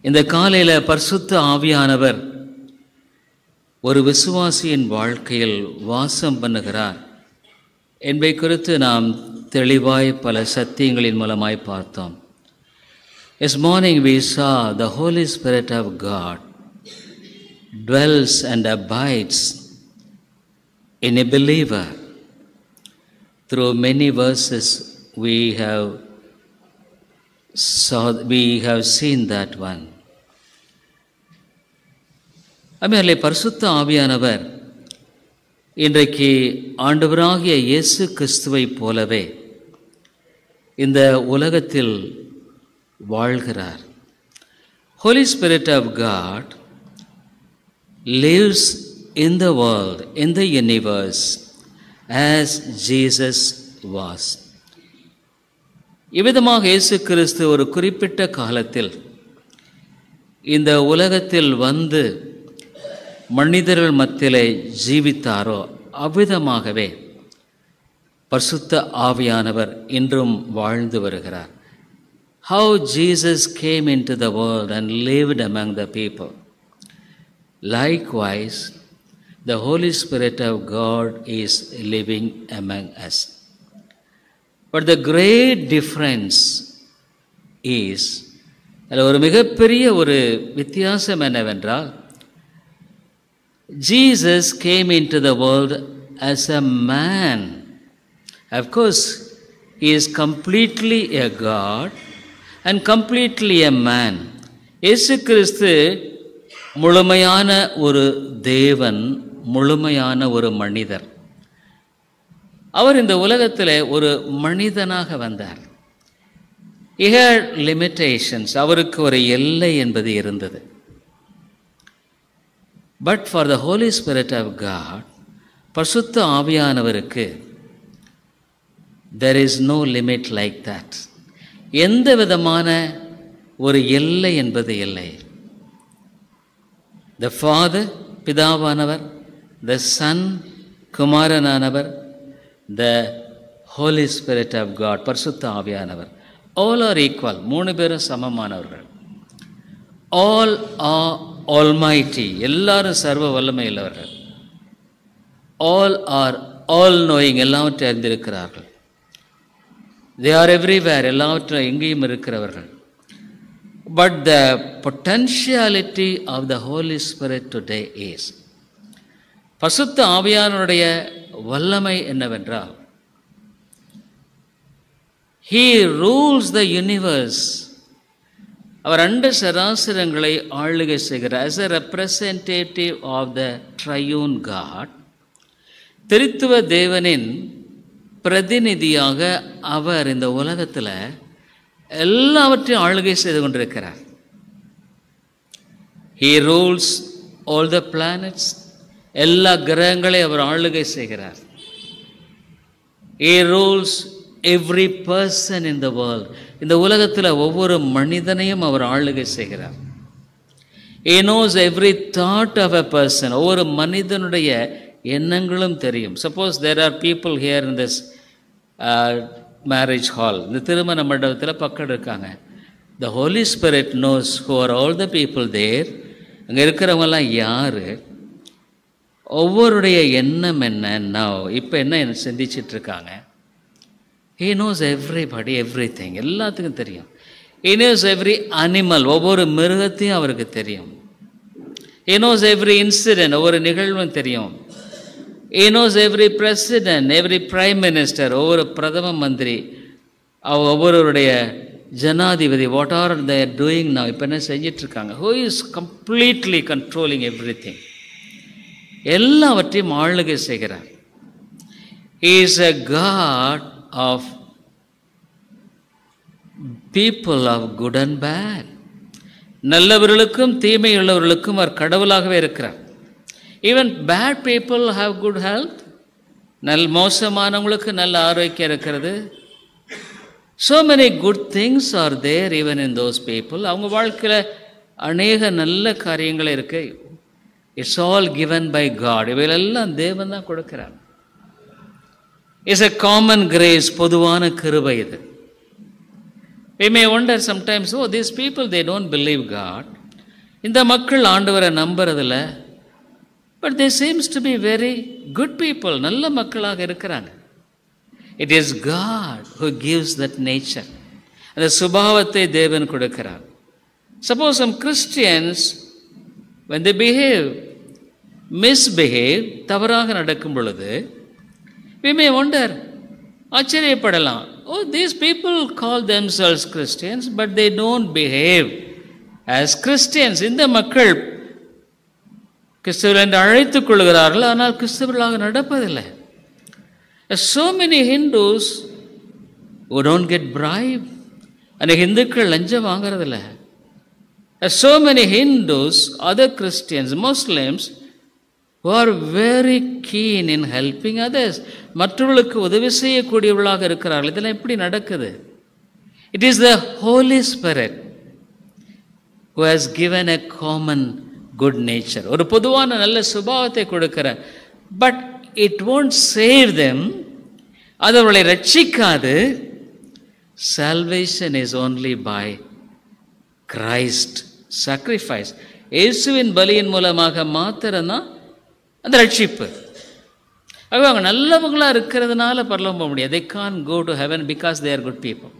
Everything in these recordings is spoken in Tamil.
இந்த காலையில் பரிசுத்த ஆவியானவர் ஒரு விசுவாசியின் வாழ்க்கையில் வாசம் பண்ணுகிறார் என்பதை குறித்து நாம் தெளிவாய் பல சத்தியங்களின் மூலமாய் பார்த்தோம். This morning we saw the Holy Spirit of God dwells and abides in a believer. Through many verses we have seen that one. அமேலே பரிசுத்த ஆவியானவர் இன்றைக்கு ஆண்டவராகிய இயேசு கிறிஸ்துவை போலவே இந்த உலகத்தில் வாழ்கிறார். Holy Spirit of God lives in the world, in the universe, as Jesus was. இவ்விதமாக இயேசு கிறிஸ்து ஒரு குறிப்பிட்ட காலத்தில் இந்த உலகத்தில் வந்து மனிதர்கள் மத்தியிலே ஜீவித்தாரோ அவ்விதமாகவே பரிசுத்த ஆவியானவர் இன்றும் வாழ்ந்து வருகிறார். How Jesus came into the world and lived among the people. Likewise, the Holy Spirit of God is living among us. But the great difference is, அதில் ஒரு மிகப்பெரிய ஒரு வித்தியாசம் என்னவென்றால், Jesus came into the world as a man. Of course, he is completely a God and completely a man. இயேசு கிறிஸ்து முழுமையான ஒரு தேவன், முழுமையான ஒரு மனிதர். அவர் இந்த உலகத்தில் ஒரு மனிதனாக வந்தார். He had limitations. அவருக்கு ஒரு எல்லை என்பது இருந்தது. But for the Holy Spirit of God, பரிசுத்த ஆவியானவருக்கு there is no limit like that. எந்த விதமான ஒரு எல்லை என்பது இல்லை. The Father, பிதாவானவர், the Son, குமாரனானவர், the Holy Spirit of God, பரிசுத்த ஆவியானவர், all are equal. மூணு பேரும் சமமானவர்கள். All are almighty. எல்லாரும் சர்வ வல்லமை உள்ளவர்கள். All are all knowing. எல்லாவற்றையும் அறிந்திருக்கிறார்கள். They are everywhere. எல்லாவற்றும் எங்கேயும் இருக்கிறவர்கள். But the potentiality of the Holy Spirit today is, பரிசுத்த ஆவியானவருடைய வல்லமை என்னவென்றால், He rules the universe. அவர் அண்ட சராசரங்களை ஆளுகை செய்கிறார். as a representative of the triune God, திரித்துவ தேவனின் பிரதிநிதியாக அவர் இந்த உலகத்தில் எல்லாவற்றையும் ஆளுகை செய்து கொண்டிருக்கிறார். He rules all the planets. எல்லா கிரகங்களையும் அவர் ஆளுகை செய்கிறார். He rules every person in the world. இந்த உலகத்தில் ஒவ்வொரு மனிதனையும் அவர் ஆளுகை செய்கிறார். He knows every thought of a person. ஒவ்வொரு மனிதனுடைய எண்ணங்களும் தெரியும். Suppose there are people here in this marriage hall. இந்த திருமண மண்டபத்தில் பக்கம் இருக்காங்க. The Holy Spirit knows who are all the people there. அங்கே இருக்கிறவங்கெல்லாம் யார், ஒவ்வொருடைய எண்ணம் என்ன, இப்போ என்ன சிந்திச்சிட்டு இருக்காங்க. He knows everybody, everything. எல்லாத்துக்கும் தெரியும். He knows every animal. ஒவ்வொரு மிருகத்தையும் அவருக்கு தெரியும். He knows every incident. ஒவ்வொரு நிகழ்வும் தெரியும். He knows every president, every prime minister. ஒவ்வொரு பிரதம மந்திரி, ஒவ்வொருடைய ஜனாதிபதி, what are they doing now, இப்போ என்ன செஞ்சிட்டு இருக்காங்க. Who is completely controlling everything. எல்லாவற்றையும் ஆளுகை செய்கிறார். He is a God of people of good and bad. நல்லவர்களுக்கும் தீமை உள்ளவர்களுக்கும் அவர் கடவுளாகவே இருக்கிறார். Even bad people have good health. மோசமானவங்களுக்கு நல்ல ஆரோக்கியம் இருக்கிறது. So many good things are there even in those people. அவங்க வாழ்க்கையில் அநேக நல்ல காரியங்கள் இருக்கு. It's all given by God. இவையெல்லாம் தேவன் தான் கொடுக்கிறார். It's a common grace. பொதுவான கிருபை இது. We may wonder sometimes, oh, these people, they don't believe God. இந்த மக்கள் ஆண்டவரை நம்புறதில்ல. But they seems to be very good people. நல்ல மக்களாக இருக்கிறாங்க. It is God who gives that nature. அந்த சுபாவத்தை தேவன் கொடுக்கிறார். Suppose some Christians, when they misbehave, தவறாக நடக்கும் பொழுது, we may wonder, ஆச்சரியப்படலாம். Oh, these people call themselves Christians, but they don't behave as Christians. இந்த மக்கள் கிறிஸ்தவர்கள் என்று அழைத்துக் கொள்கிறார்கள், ஆனால் கிறிஸ்தவர்களாக நடப்பதில்லை. So many Hindus who don't get bribe. அநேக இந்துக்கள் லஞ்சம் வாங்குறதில்ல. So many Hindus, other Christians, Muslims who are very keen in helping others. மற்றவர்களுக்கு உதவி செய்யக்கூடியவர்களாக இருக்கிறார்கள். இதெல்லாம் எப்படி நடக்குது? It is the Holy Spirit who has given a common good nature. ஒரு பொதுவான நல்ல சுபாவத்தை கொடுக்கிறார். But it won't save them. அது அவர்களை ரட்சிக்காது. Salvation is only by Christ sacrifice. இயேசுவின் பலியின் மூலமாக மாத்திரம்தான் அந்த ரட்சிப்பு. ஆகவே அவங்க நல்லவங்களாக இருக்கிறதுனால பரலோகம் போக முடியாது. They can't go to heaven because they are good people.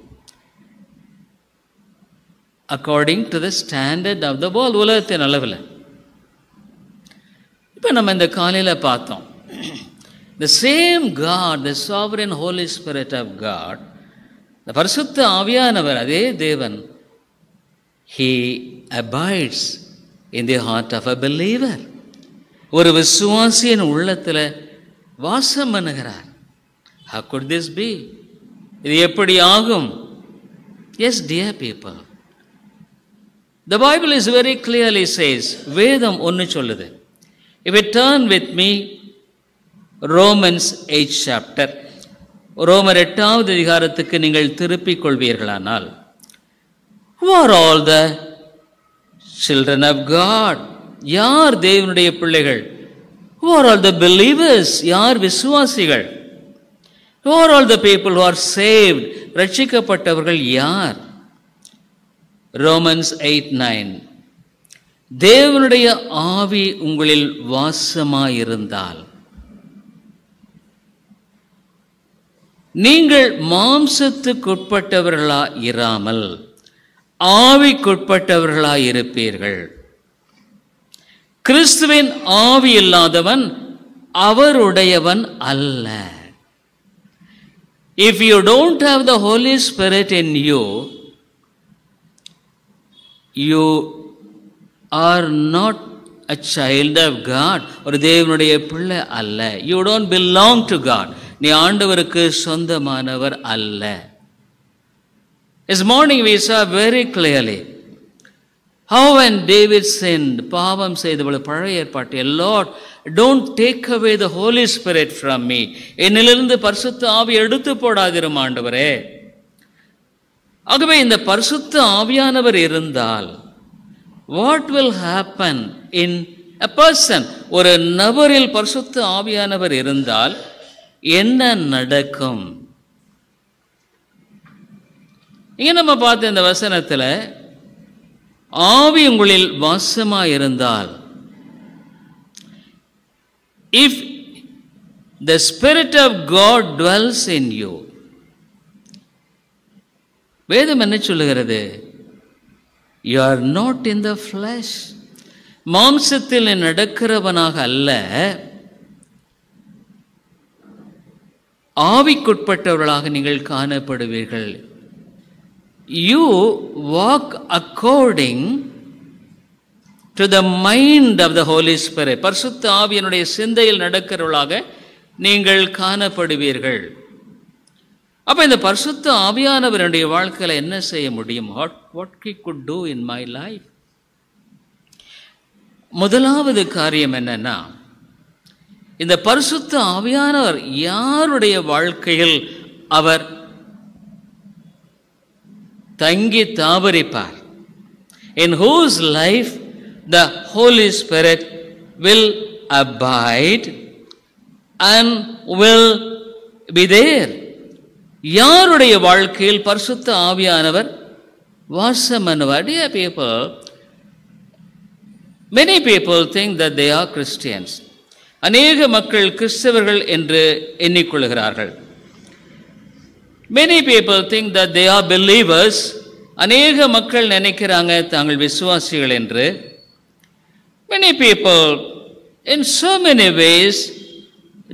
According to the standard of the world, உலகத்தின் அளவில். இப்போ நம்ம இந்த காலையில் பார்த்தோம், the same God, the sovereign Holy Spirit of God, the பரிசுத்த ஆவியானவர், அதே தேவன், he abides in the heart of a believer. ஒரு விசுவாசியின் உள்ளத்தில் வாசம் பண்ணுகிறார். How could this be? இது எப்படி ஆகும்? Yes, dear people, the Bible is very clearly says, வேதம் ஒன்று சொல்லுது. If you turn with me, Romans 8th chapter, ரோமர் 8வது அதிகாரத்துக்கு நீங்கள் திருப்பிக் கொள்வீர்களானால், who are all the children of God? யார் தேவனுடைய பிள்ளைகள்? Who are all the believers? யார் விசுவாசிகள்? Who are all the people who are saved? ரட்சிக்கப்பட்டவர்கள் யார்? Romans 8:9, தேவனுடைய ஆவி உங்களில் வாசமாயிருந்தால் நீங்கள் மாம்சத்துக்குட்பட்டவர்களா இராமல் ஆவிக்குட்பட்டவர்களா இருப்பீர்கள். கிறிஸ்துவின் ஆவி இல்லாதவன் அவருடையவன் அல்ல. If you don't have the Holy Spirit in you, you are not a child of God. ஒரு தேவனுடைய பிள்ளை அல்ல. You don't belong to God. நீ ஆண்டவருக்கு சொந்தமானவர் அல்ல. This morning we saw very clearly how when David sinned, பாவம் செய்தபொழுது பழைய ஏற்பாட்டில், Lord, don't take away the Holy Spirit from me. என்னிலிருந்து பரிசுத்த ஆவி எடுத்து போடாதிரும் ஆண்டவரே. ஆகவே இந்த பரிசுத்த ஆவியானவர் இருந்தால் what will happen in a person? ஒரு நபரில் பரிசுத்த ஆவியானவர் இருந்தால் என்ன நடக்கும்? இங்க நம்ம பார்த்த இந்த வசனத்தில், ஆவி உங்களில் வாசமாயிருந்தால், if the Spirit of God dwells in you, வேதம் என்ன சொல்லுகிறது? You are not in the flesh. மாம்சத்தில் நடக்கிறவனாக அல்ல, ஆவிக்குட்பட்டவர்களாக நீங்கள் காணப்படுவீர்கள். You walk according to the mind of the Holy Spirit. பரிசுத்த ஆவியினுடைய சிந்தையில் நடக்கிறவர்களாக நீங்கள் காணப்படுவீர்கள். அப்ப இந்த பரிசுத்த ஆவியானவருடைய வாழ்க்கையில என்ன செய்ய முடியும்? What he could do in my life? முதலாவது காரியம் என்னன்னா, இந்த பரிசுத்த ஆவியானவர் யாருடைய வாழ்க்கையில் அவர் தங்கி தாபரிப்பார்? In whose life the Holy Spirit will abide and will be there. யாருடைய வாழ்க்கையில் பரிசுத்த ஆவியானவர் வாசம் பண்ணுவார். Dear people, many people think that they are Christians. அநேக மக்கள் கிறிஸ்தவர்கள் என்று எண்ணிக்கொள்கிறார்கள். Many people think that they are believers. அநேக மக்கள் நினைக்கிறாங்க தாங்கள் விசுவாசிகள் என்று. Many people, in so many ways,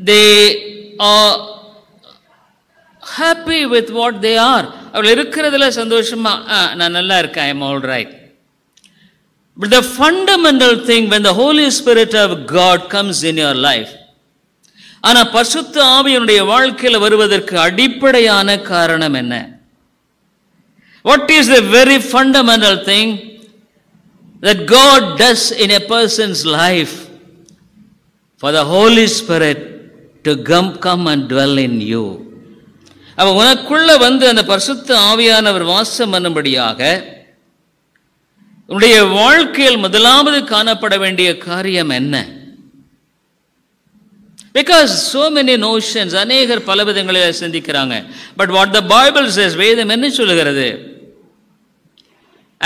they are happy with what they are. அவர்கள் இருக்கிறதுல சந்தோஷமா நான் நல்லா இருக்கேன், I am all right. But the fundamental thing, when the Holy Spirit of God comes in your life, ஆனா பரிசுத்த ஆவியினுடைய வாழ்க்கையில் வருவதற்கு அடிப்படையான காரணம் என்ன? What is the very fundamental thing that God does in a person's life for the Holy Spirit to come and dwell in you? அவ உனக்குள்ள வந்து அந்த பரிசுத்த ஆவியானவர் வாசம் பண்ணும்படியாக உன்னுடைய வாழ்க்கையில் முதலாவது காணப்பட வேண்டிய காரியம் என்ன? Because so many notions, அநேகர் பல விதங்களில் சிந்திக்கிறாங்க. But what the Bible says, வேதம் என்ன சொல்லுகிறது?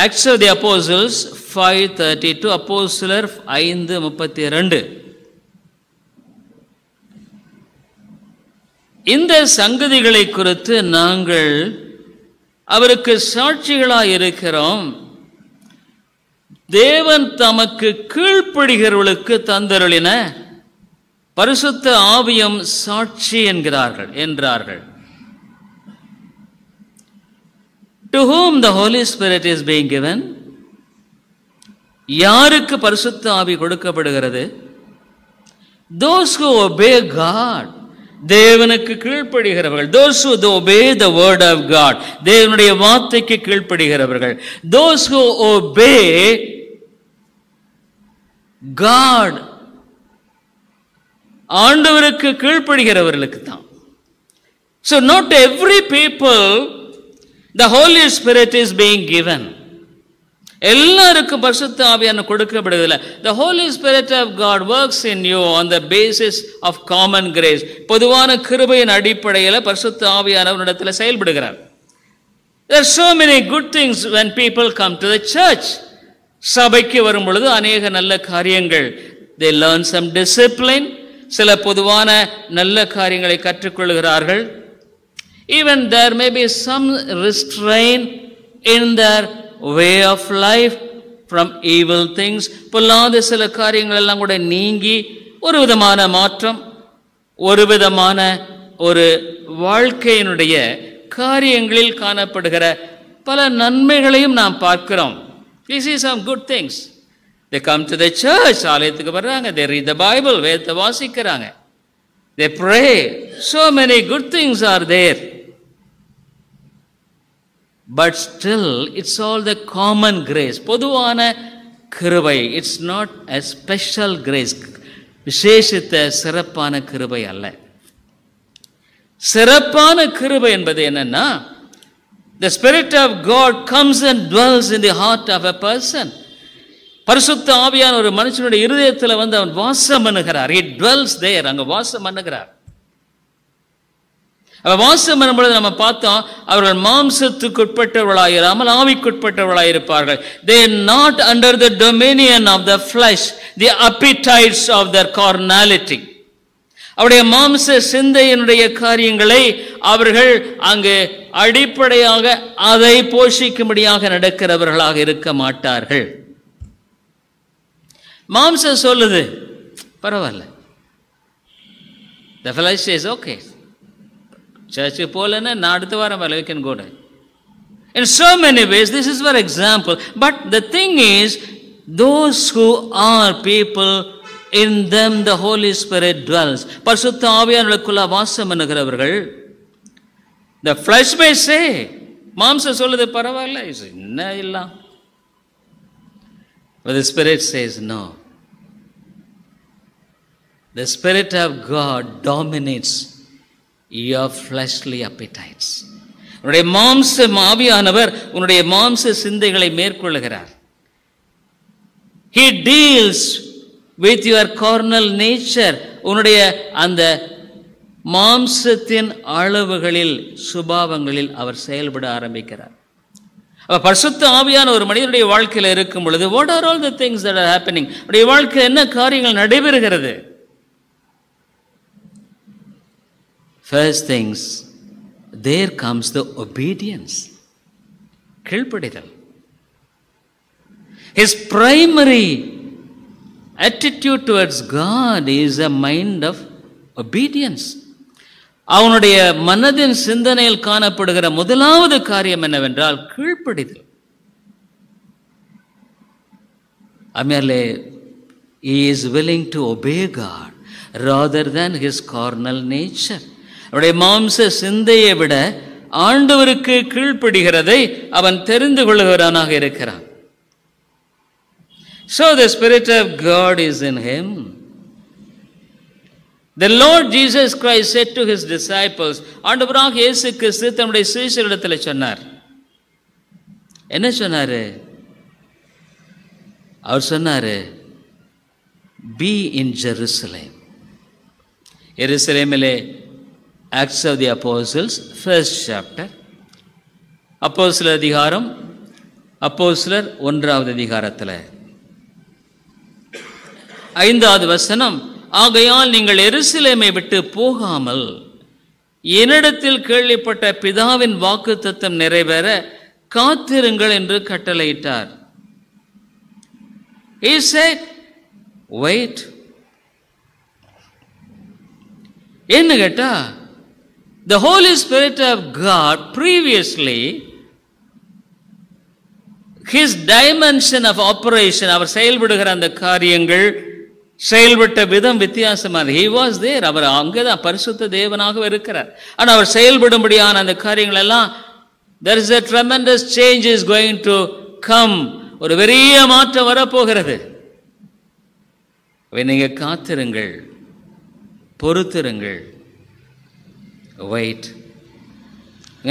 Acts of the Apostles 5:32, அப்போஸ்தலர் 5:32. இந்த சங்கதிகளை குறித்து நாங்கள் அவருக்கு சாட்சிகளாய் இருக்கிறோம். தேவன் தமக்கு கீழ்ப்படுகிறவர்களுக்கு தந்தருளின பரிசுத்த ஆவியும் சாட்சி என்றார்கள். To whom the Holy Spirit is being given? யாருக்கு பரிசுத்த ஆவி கொடுக்கப்படுகிறது? Those who obey God. தேவனுக்கு கீழ்ப்படுகிறவர்கள். Those who obey the word of God. தேவனுடைய வார்த்தைக்கு கீழ்ப்படுகிறவர்கள். Those who obey God. ஆண்டவருக்கு கீழ்ப்படுகிறவர்களுக்கு தான். So not every people the Holy Spirit is being given. எல்லாருக்கும் பரிசுத்த ஆவியான கொடுக்கப்படுவதில்லை. The Holy Spirit of God works in you on the basis of common grace. பொதுவான கிருபையின் அடிப்படையில் பரிசுத்த ஆவியானவர் இடத்துல செயல்படுகிறார். There are so many good things when people come to the church. சபைக்கு வரும் பொழுது அநேக நல்ல காரியங்கள். They learn some discipline. சில பொதுவான நல்ல காரியங்களை கற்றுக்கொள்கிறார்கள். Even there may be some restraint in their way of life from evil things. பொல்லாத சில காரியங்கள் எல்லாம் கூட நீங்கி ஒரு விதமான மாற்றம், ஒரு விதமான ஒரு வாழ்க்கையினுடைய காரியங்களில் காணப்படுகிற பல நன்மைகளையும் நாம் பார்க்கிறோம். We see some good things. They come to the church, ஆலயத்துக்கு வர்றாங்க, they read the Bible, வேதத்தை வாசிக்கிறாங்க, they pray. So many good things are there. But still, it's all the common grace. பொதுவான கிருபை. It's not a special grace. விசேஷித்த சிறப்பான கிருபை அல்ல. சிறப்பான கிருபை என்பது என்னன்னா, the Spirit of God comes and dwells in the heart of a person. பரிசுத்த ஆவியான ஒரு மனுஷனுடைய இருதயத்தில் வந்து அவன் வாசம் பண்ணுகிறார். He dwells there. அங்க வாசம் பண்ணுகிறார். வாசம் பண்ணும்பொழுது நம்ம பார்த்தோம், அவர்கள் மாம்சத்துக்கு உட்பட்டவர்களாயிராமல் ஆவிக்குட்பட்டவர்களாயிருப்பார்கள். They are not under the dominion of the flesh, the appetites of their carnality. அவருடைய மாம்ச சிந்தையினுடைய காரியங்களை அவர்கள் அங்கு அடிப்படையாக அதை போஷிக்கும்படியாக நடக்கிறவர்களாக இருக்க மாட்டார்கள். மாம்சம் சொல்லுது பரவாயில்ல, the flesh says okay, church போலன்னா நான் அடுத்த வாரம் we can go. In so many ways, this is for example. But the thing is, those who are people, in them the Holy Spirit dwells. பரிசுத்த ஆவியானவருக்குள்ள வாசம் பண்ணுகிறவர்கள். The flesh may say, மாம்சம் சொல்லுது பரவாயில்ல, என்ன இல்ல. But the Spirit says no. The Spirit of God dominates your fleshly appetites. உன்னுடைய மாம்ச ஆவியானவர் உன்னுடைய மாம்ச சிந்தைகளை மேற்கொள்கிறார். He deals with your carnal nature. உன்னுடைய அந்த மாம்சத்தின் அளவுகளில் சுபாவங்களில் அவர் செயல்பட ஆரம்பிக்கிறார். பரிசுத்த ஆவியான ஒரு மனிதனுடைய வாழ்க்கையில் இருக்கும் பொழுது what are all the things that are happening, அவருடைய வாழ்க்கையில் என்ன காரியங்கள் நடைபெறுகிறது? First things, there comes the obedience. கீழ்ப்படிதல். His primary attitude towards God is a mind of obedience. அவனுடைய மனதின் சிந்தனையில் காணப்படுகிற முதலாவது காரியம் என்னவென்றால் கீழ்ப்படிதல். Merely he is willing to obey God rather than his carnal nature. அவருடைய மாம்ச சிந்தையை விட ஆண்டவருக்கு கீழ்ப்படுகிறதை அவன் தெரிந்து கொள்கிறவனாக இருக்கிறான். So the Spirit of God is in him. The Lord Jesus Christ said to his disciples, ஆண்டவராக இயேசு கிறிஸ்து தம்முடைய சீஷர்களிடத்தில் சொன்னார். என்ன சொன்னாரு? அவர் சொன்னாரு, be in Jerusalem. எருசலேமிலே Acts of the Apostles, first chapter. அப்போஸ்தலர் அதிகாரம், அப்போஸ்தலர் 1வது அதிகாரத்தில் 5வது வசனம், ஆகையால் நீங்கள் எருசலேமை விட்டு போகாமல் என்னிடத்தில் கேள்விப்பட்ட பிதாவின் வாக்குத்தத்தம் நிறைவேற காத்திருங்கள் என்று கட்டளையிட்டார். He said, wait. என்ன கேட்டா, the Holy Spirit of God previously, his dimension of operation, அவர் செயல்படுகிற அந்த காரியங்கள் செயல்பட்ட விதம் வித்தியாசமானது. he was there, அவர் அங்கேதான் பரிசுத்த தேவனாக இருக்கிறார். ஆனால் அவர் செயல்படும்படியான அந்த காரியங்கள் எல்லாம் there is a tremendous change is going to come, ஒரு பெரிய மாற்றம் வரப்போகிறது. நீங்க காத்திருங்கள், பொறுத்திருங்கள். wait.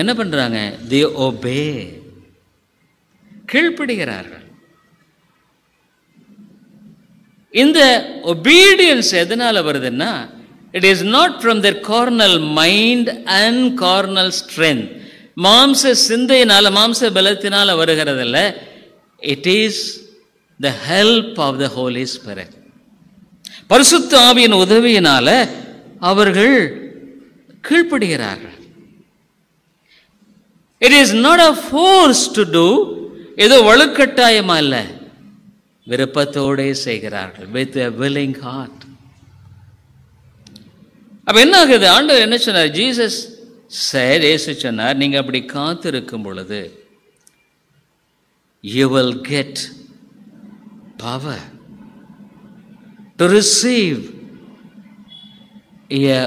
என்ன பண்றாங்க? they obey, கீழ்ப்படுகிறார்கள். இந்த obedience எதனால வருதுன்னா, it is not from their carnal mind and carnal strength, மாம்ச சிந்தையினால மாம்ச பலத்தினால வருகிறதில்ல. it is the help of the Holy Spirit. பரிசுத்த ஆவியின் உதவியினால அவர்கள் கீழ்ப்படுகிறார்கள். It is not a force to do, ஏதோ வலுக்கட்டாயமா இல்ல, விருப்பத்தோடு செய்கிறார்கள், with a willing heart. அப்ப என்ன ஆகுது? ஆண்டவர் என்ன சொன்னார்? ஜீசஸ் said, இயேசு சொன்னார், நீங்க அப்படி காத்திருக்கும் பொழுது you will get power to receive a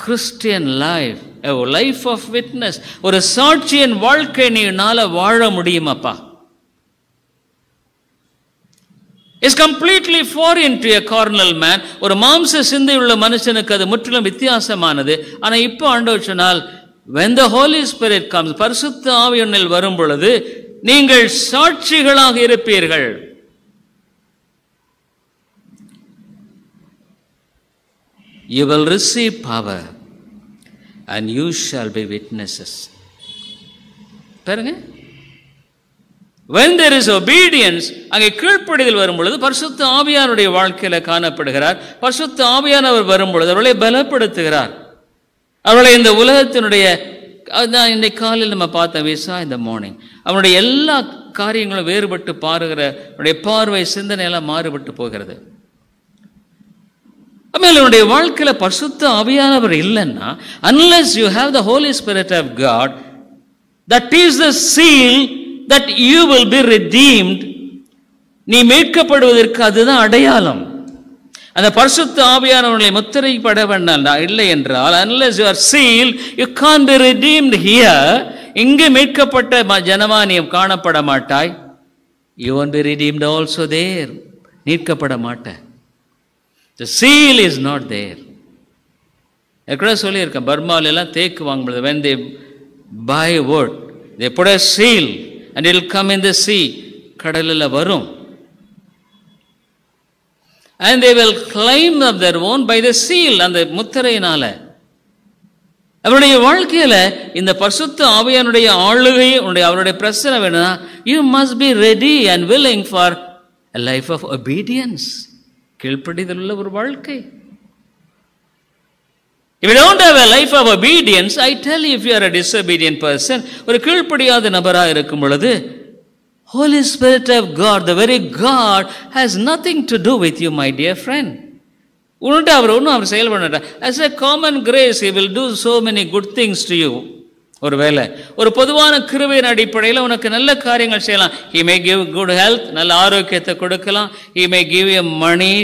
Christian life, a life of witness. ஒரு சாட்சியின் வாழ்க்கை நீனால வாழ முடியுமாப்பா? is completely foreign to a carnal man. ஒரு மாம்ச சிந்தை உள்ள மனுஷனுக்கு அது முற்றிலும் வித்தியாசமானது. ஆனா இப்போ ஆண்டவர் சொன்னால், when the Holy Spirit comes, பரிசுத்த ஆவி உன்னில் வரும் பொழுது நீங்கள் சாட்சிகளாக இருப்பீர்கள். You will receive power and you shall be witnesses. பாருங்க, when there is obedience, அங்கே கீழ்ப்படிதல் வரும் பொழுது பரிசுத்த ஆவியானுடைய வாழ்க்கையில காணப்படுகிறார். பரிசுத்த ஆவியானவர் வரும் பொழுது அவர்களை பலப்படுத்துகிறார். அவர்களை இந்த உலகத்தினுடைய, இன்னைக்கு காலையில் நம்ம பார்த்த விசா இந்த மார்னிங், அவனுடைய எல்லா காரியங்களும் வேறுபட்டு பாருகிற, அவனுடைய பார்வை சிந்தனை எல்லாம் மாறுபட்டு போகிறது. ஆಮೇಲೆ உன்னுடைய வாழ்க்கையில பரிசுத்த ஆவியானவர் இல்லைன்னா, unless you have the Holy Spirit of God, that is the seal that you will be redeemed. நீ மீட்கப்படுவதற்கு அதுதான் அடையாளம். அந்த பரிசுத்த ஆவியானவர்களை முத்திரைப்பட வேண்டாம் இல்லை என்றால், unless you are sealed, you can't be redeemed here. இங்கு மீட்கப்பட்ட ஜனமா நீ காணப்பட மாட்டாய். You won't be redeemed also there. மீட்கப்பட மாட்டாய். The seal is not there. ஏற்கனவே சொல்லியிருக்கேன், பர்மாவில் எல்லாம் தேக்கு வாங்கும்போது, when they buy wood, they put a seal and it will come in the sea. கடலில் வரும். And they will claim of their own by the seal, அந்த முத்திரையினால. அவருடைய வாழ்க்கையில இந்த பரிசுத்த ஆவியானுடைய ஆளுகை அவருடைய பிரச்சனை வேணும்னா you must be ready and willing for a life of obedience. கீழ்ப்படிதல் உள்ள ஒரு வாழ்க்கை. If you don't have a life of obedience, I tell you, if you are a disobedient person, ஒரு கீழ்ப்படியாத நபராக இருக்கும் பொழுது, Holy Spirit of God, the very God, has nothing to do with you, my dear friend. உன்னிட்ட அவர் செயல்பட as a common grace, he will do so many good things to you. ஒருவேளை ஒரு பொதுவான கிருபையின் அடிப்படையில் உனக்கு நல்ல காரியங்கள் செய்யலாம். He may give good health, நல்ல ஆரோக்கியத்தை கொடுக்கலாம். He may give you money,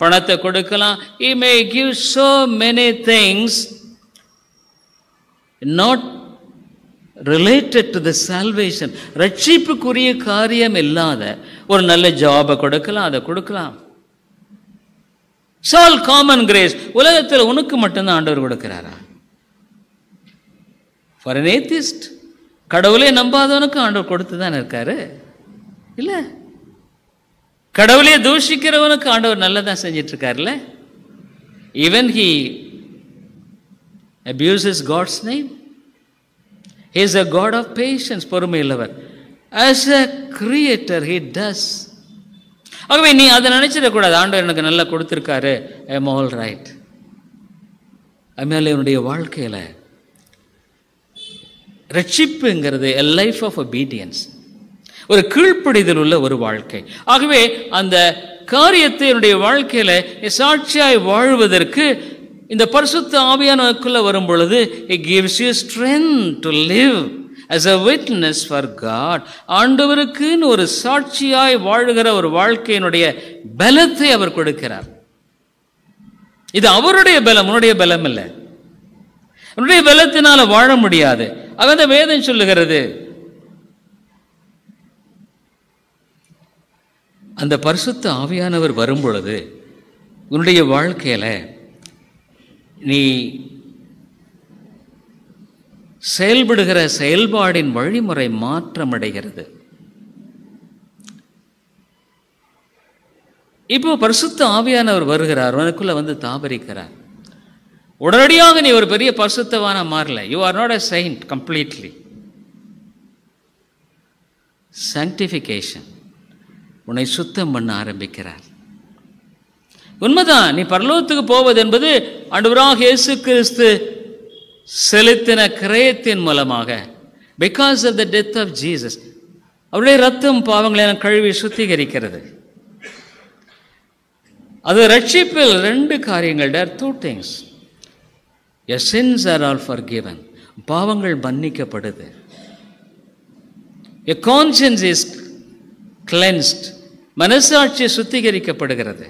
பணத்தை கொடுக்கலாம். He may give so many things not related to the salvation. ரட்சிப்புக்குரிய காரியம் இல்லாத ஒரு நல்ல ஜாபை கொடுக்கலாம், அதை கொடுக்கலாம். It's all common grace. உலகத்தில் உனக்கு மட்டும்தான் ஆண்டவர் கொடுக்கிறாரா? For an atheist, கடவுளே நம்பாதவனுக்கு ஆண்டவர் கொடுத்து தான் இருக்காரு இல்ல? கடவுளே தூஷிக்கிறவனுக்கு ஆண்டவர் நல்லதான் செஞ்சிட்டு இருக்காருல்ல? Even he abuses God's name. He is a God of patience, பொறுமை உள்ளவர். As a creator he does. ஆகவே நீ அதை நினைச்சிடக்கூடாது, ஆண்டவர் எனக்கு நல்லா கொடுத்துருக்காரு, I am all right. அதுமாதிரி என்னுடைய வாழ்க்கையில் ரட்சிப்புங்கிறது a life of obedience, ஒரு கீழ்ப்படிதல் உள்ள ஒரு வாழ்க்கை. ஆகவே அந்த காரியத்தை என்னுடைய வாழ்க்கையில் சாட்சியாய் வாழ்வதற்கு இந்த பரிசுத்த ஆவியானவருக்குள்ள வரும் பொழுது it gives you strength to live as a witness for God. ஆண்டவருக்குன்னு ஒரு சாட்சியாய் வாழுகிற ஒரு வாழ்க்கையினுடைய பலத்தை அவர் கொடுக்கிறார். இது அவருடைய பலம், உன்னுடைய பலம் இல்லை. உன்னுடைய பலத்தினால வாழ முடியாது. அந்த வேதம் சொல்லுகிறது, அந்த பரிசுத்த ஆவியானவர் வரும் பொழுது உன்னுடைய வாழ்க்கையில நீ செயல்படுகிற செயல்பாடின் வழிமுறை மாற்றம் அடைகிறது. இப்போ பரிசுத்த ஆவியானவர் வருகிறார், உனக்குள்ள வந்து தாபரிக்கிறார். உடனடியாக நீ ஒரு பெரிய பரிசுத்தவானா மாறல. You are not a saint completely. sanctification, உன்னை சுத்தம் பண்ண ஆரம்பிக்கிறார். உண்மைதான், நீ பரலோகத்துக்கு போவது என்பது ஆண்டவராகிய இயேசு கிறிஸ்து செலுத்தின கிரயத்தின் மூலமாக, because of the death of Jesus, அவருடைய ரத்தம் பாவங்களை கழுவி சுத்திகரிக்கிறது. அது ரட்சிப்பில் ரெண்டு காரியங்கள். there are two things. Your sins are all forgiven. பாவங்கள் மன்னிக்கப்படுது. Your conscience is cleansed. மனசாட்சி சுத்திகரிக்கப்படுகிறது.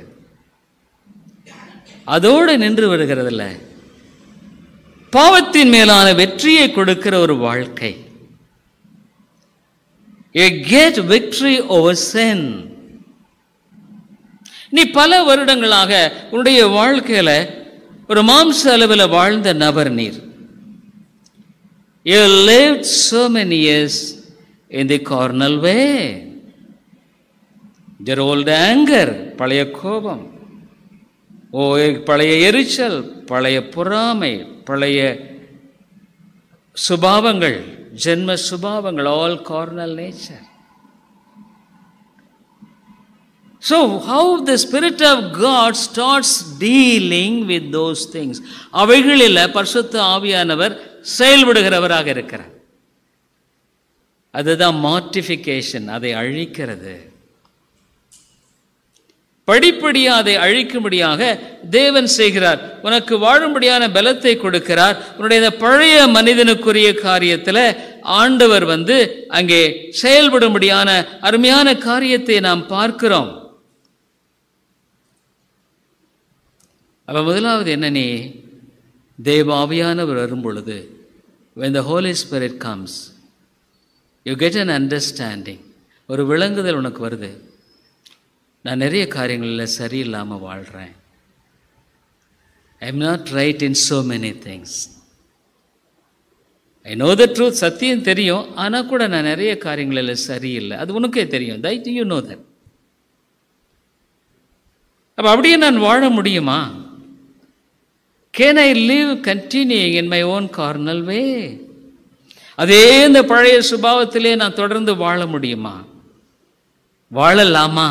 அதோடு நின்று விடுகிறதில்ல, பாவத்தின் மேலான வெற்றியை கொடுக்கிற ஒரு வாழ்க்கை. You get victory over sin. நீ பல வருடங்களாக உன்னுடைய வாழ்க்கையில ஒரு மாம்ச அளவில் வாழ்ந்த நபர் நீர். You lived so many years in the carnal way. Your old anger, பழைய கோபம், பழைய எரிச்சல், பழைய பொறாமை, பழைய சுபாவங்கள், ஜென்ம சுபாவங்கள், all carnal nature. So how the Spirit of God starts dealing with those things? அவைகளில் பரிசுத்த ஆவியானவர் செயல்படுகிறவராக இருக்கிறார். அதுதான் மார்டிஃபிகேஷன், அதை அழிக்கிறது. படிப்படியாக அதை அழிக்கும்படியாக தேவன் செய்கிறார். உனக்கு வாழும்படியான பலத்தை கொடுக்கிறார். உன்னுடைய பழைய மனிதனுக்குரிய காரியத்தில் ஆண்டவர் வந்து அங்கே செயல்படும்படியான அருமையான காரியத்தை நாம் பார்க்கிறோம். அப்போ முதலாவது என்ன, நீ தேவ ஆவியானவர் வரும் பொழுது, when the Holy Spirit comes, you get an understanding, ஒரு விளங்குதல் உனக்கு வருது. நான் நிறைய காரியங்களில் சரியில்லாமல் வாழ்கிறேன். I am not right in so many things. I know the truth, சத்தியம் தெரியும், ஆனால் கூட நான் நிறைய காரியங்களில் சரியில்லை. அது உனக்கே தெரியும். that you know that. அப்போ அப்படியே நான் வாழ முடியுமா? Can I live continuing in my own carnal way? அதே இந்த பழைய சுபாவத்திலே நான் தொடர்ந்து வாழ முடியுமா? வாழலாமா?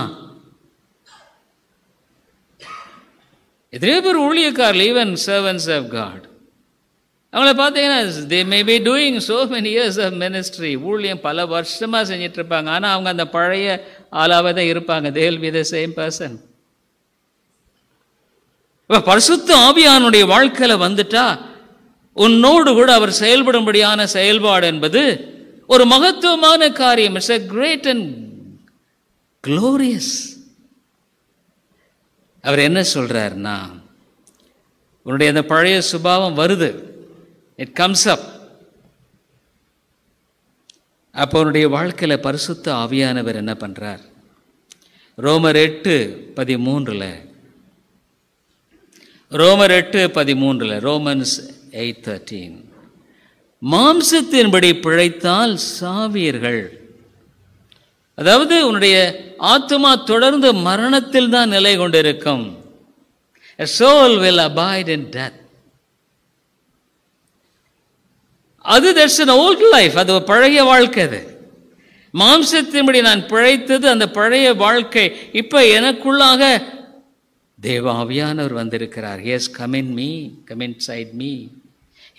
எத்தனையோ பேர் ஊழியக்காரர்கள், ஈவன் சர்வன்ஸ் ஆஃப் காட், அவங்கள பார்த்தீங்கன்னா they may be doing so many years of ministry, ஊழியம் பல வருஷமாக செஞ்சிட்டு இருப்பாங்க. ஆனால் அவங்க அந்த பழைய ஆளாவே தான் இருப்பாங்க. they will be the same person. இப்போ பரிசுத்த ஆவியானுடைய வாழ்க்கையில் வந்துட்டா உன்னோடு கூட அவர் செயல்படும்படியான செயல்பாடு என்பது ஒரு மகத்துவமான காரியம். It's a great and glorious. அவர் என்ன சொல்றாருன்னா, உன்னுடைய அந்த பழைய சுபாவம் வருது, இட் கம்ஸ் அப். அப்போ உன்னுடைய வாழ்க்கையில் பரிசுத்த ஆவியானவர் என்ன பண்றார்? ரோமர் 8:13, ரோமர் 8:13, ரோமன்ஸ் 8:13, மாம்சத்தின்படி பிழைத்தால் சாவீர்கள். அதாவது உன்னுடைய ஆத்துமா தொடர்ந்து மரணத்தில் தான் நிலை கொண்டிருக்கும். A soul will abide in death. that's an old life. அது பழைய வாழ்க்கை. அது மாம்சத்தின்படி நான் பிழைத்தது அந்த பழைய வாழ்க்கை. இப்போ எனக்குள்ளாக தேவ ஆவியானவர் வந்திருக்கிறார். He has come in me, come inside me.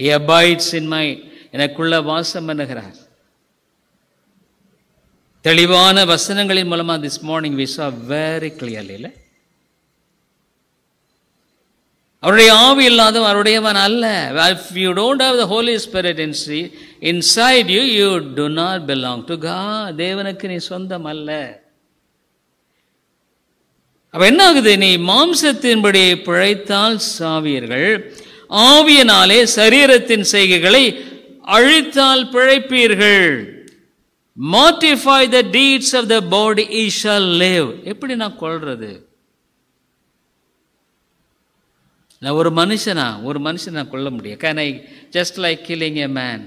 He abides in my, எனக்குள்ள வாசம் பண்ணுகிறார். தெளிவான வசனங்களின் மூலமா this morning we saw very clearly, இல்லை? அவருடைய ஆவி இல்லாதவன் அவருடையவன் அல்ல. If you don't have the Holy Spirit inside you, you do not belong to God. தேவனுக்கு நீ சொந்தம் அல்ல. அப்ப என்ன ஆகுது? நீ மாம்சத்தின்படி பிழைத்தால் சாவீர்கள், ஆவியினாலே சரீரத்தின் செய்கைகளை அழித்தால் பிழைப்பீர்கள். Mortify the deeds of the body, ye shall live. எப்படி நான் கொள்றது? நான் ஒரு மனுஷனா கொல்ல முடியும்? Can I just like killing a man?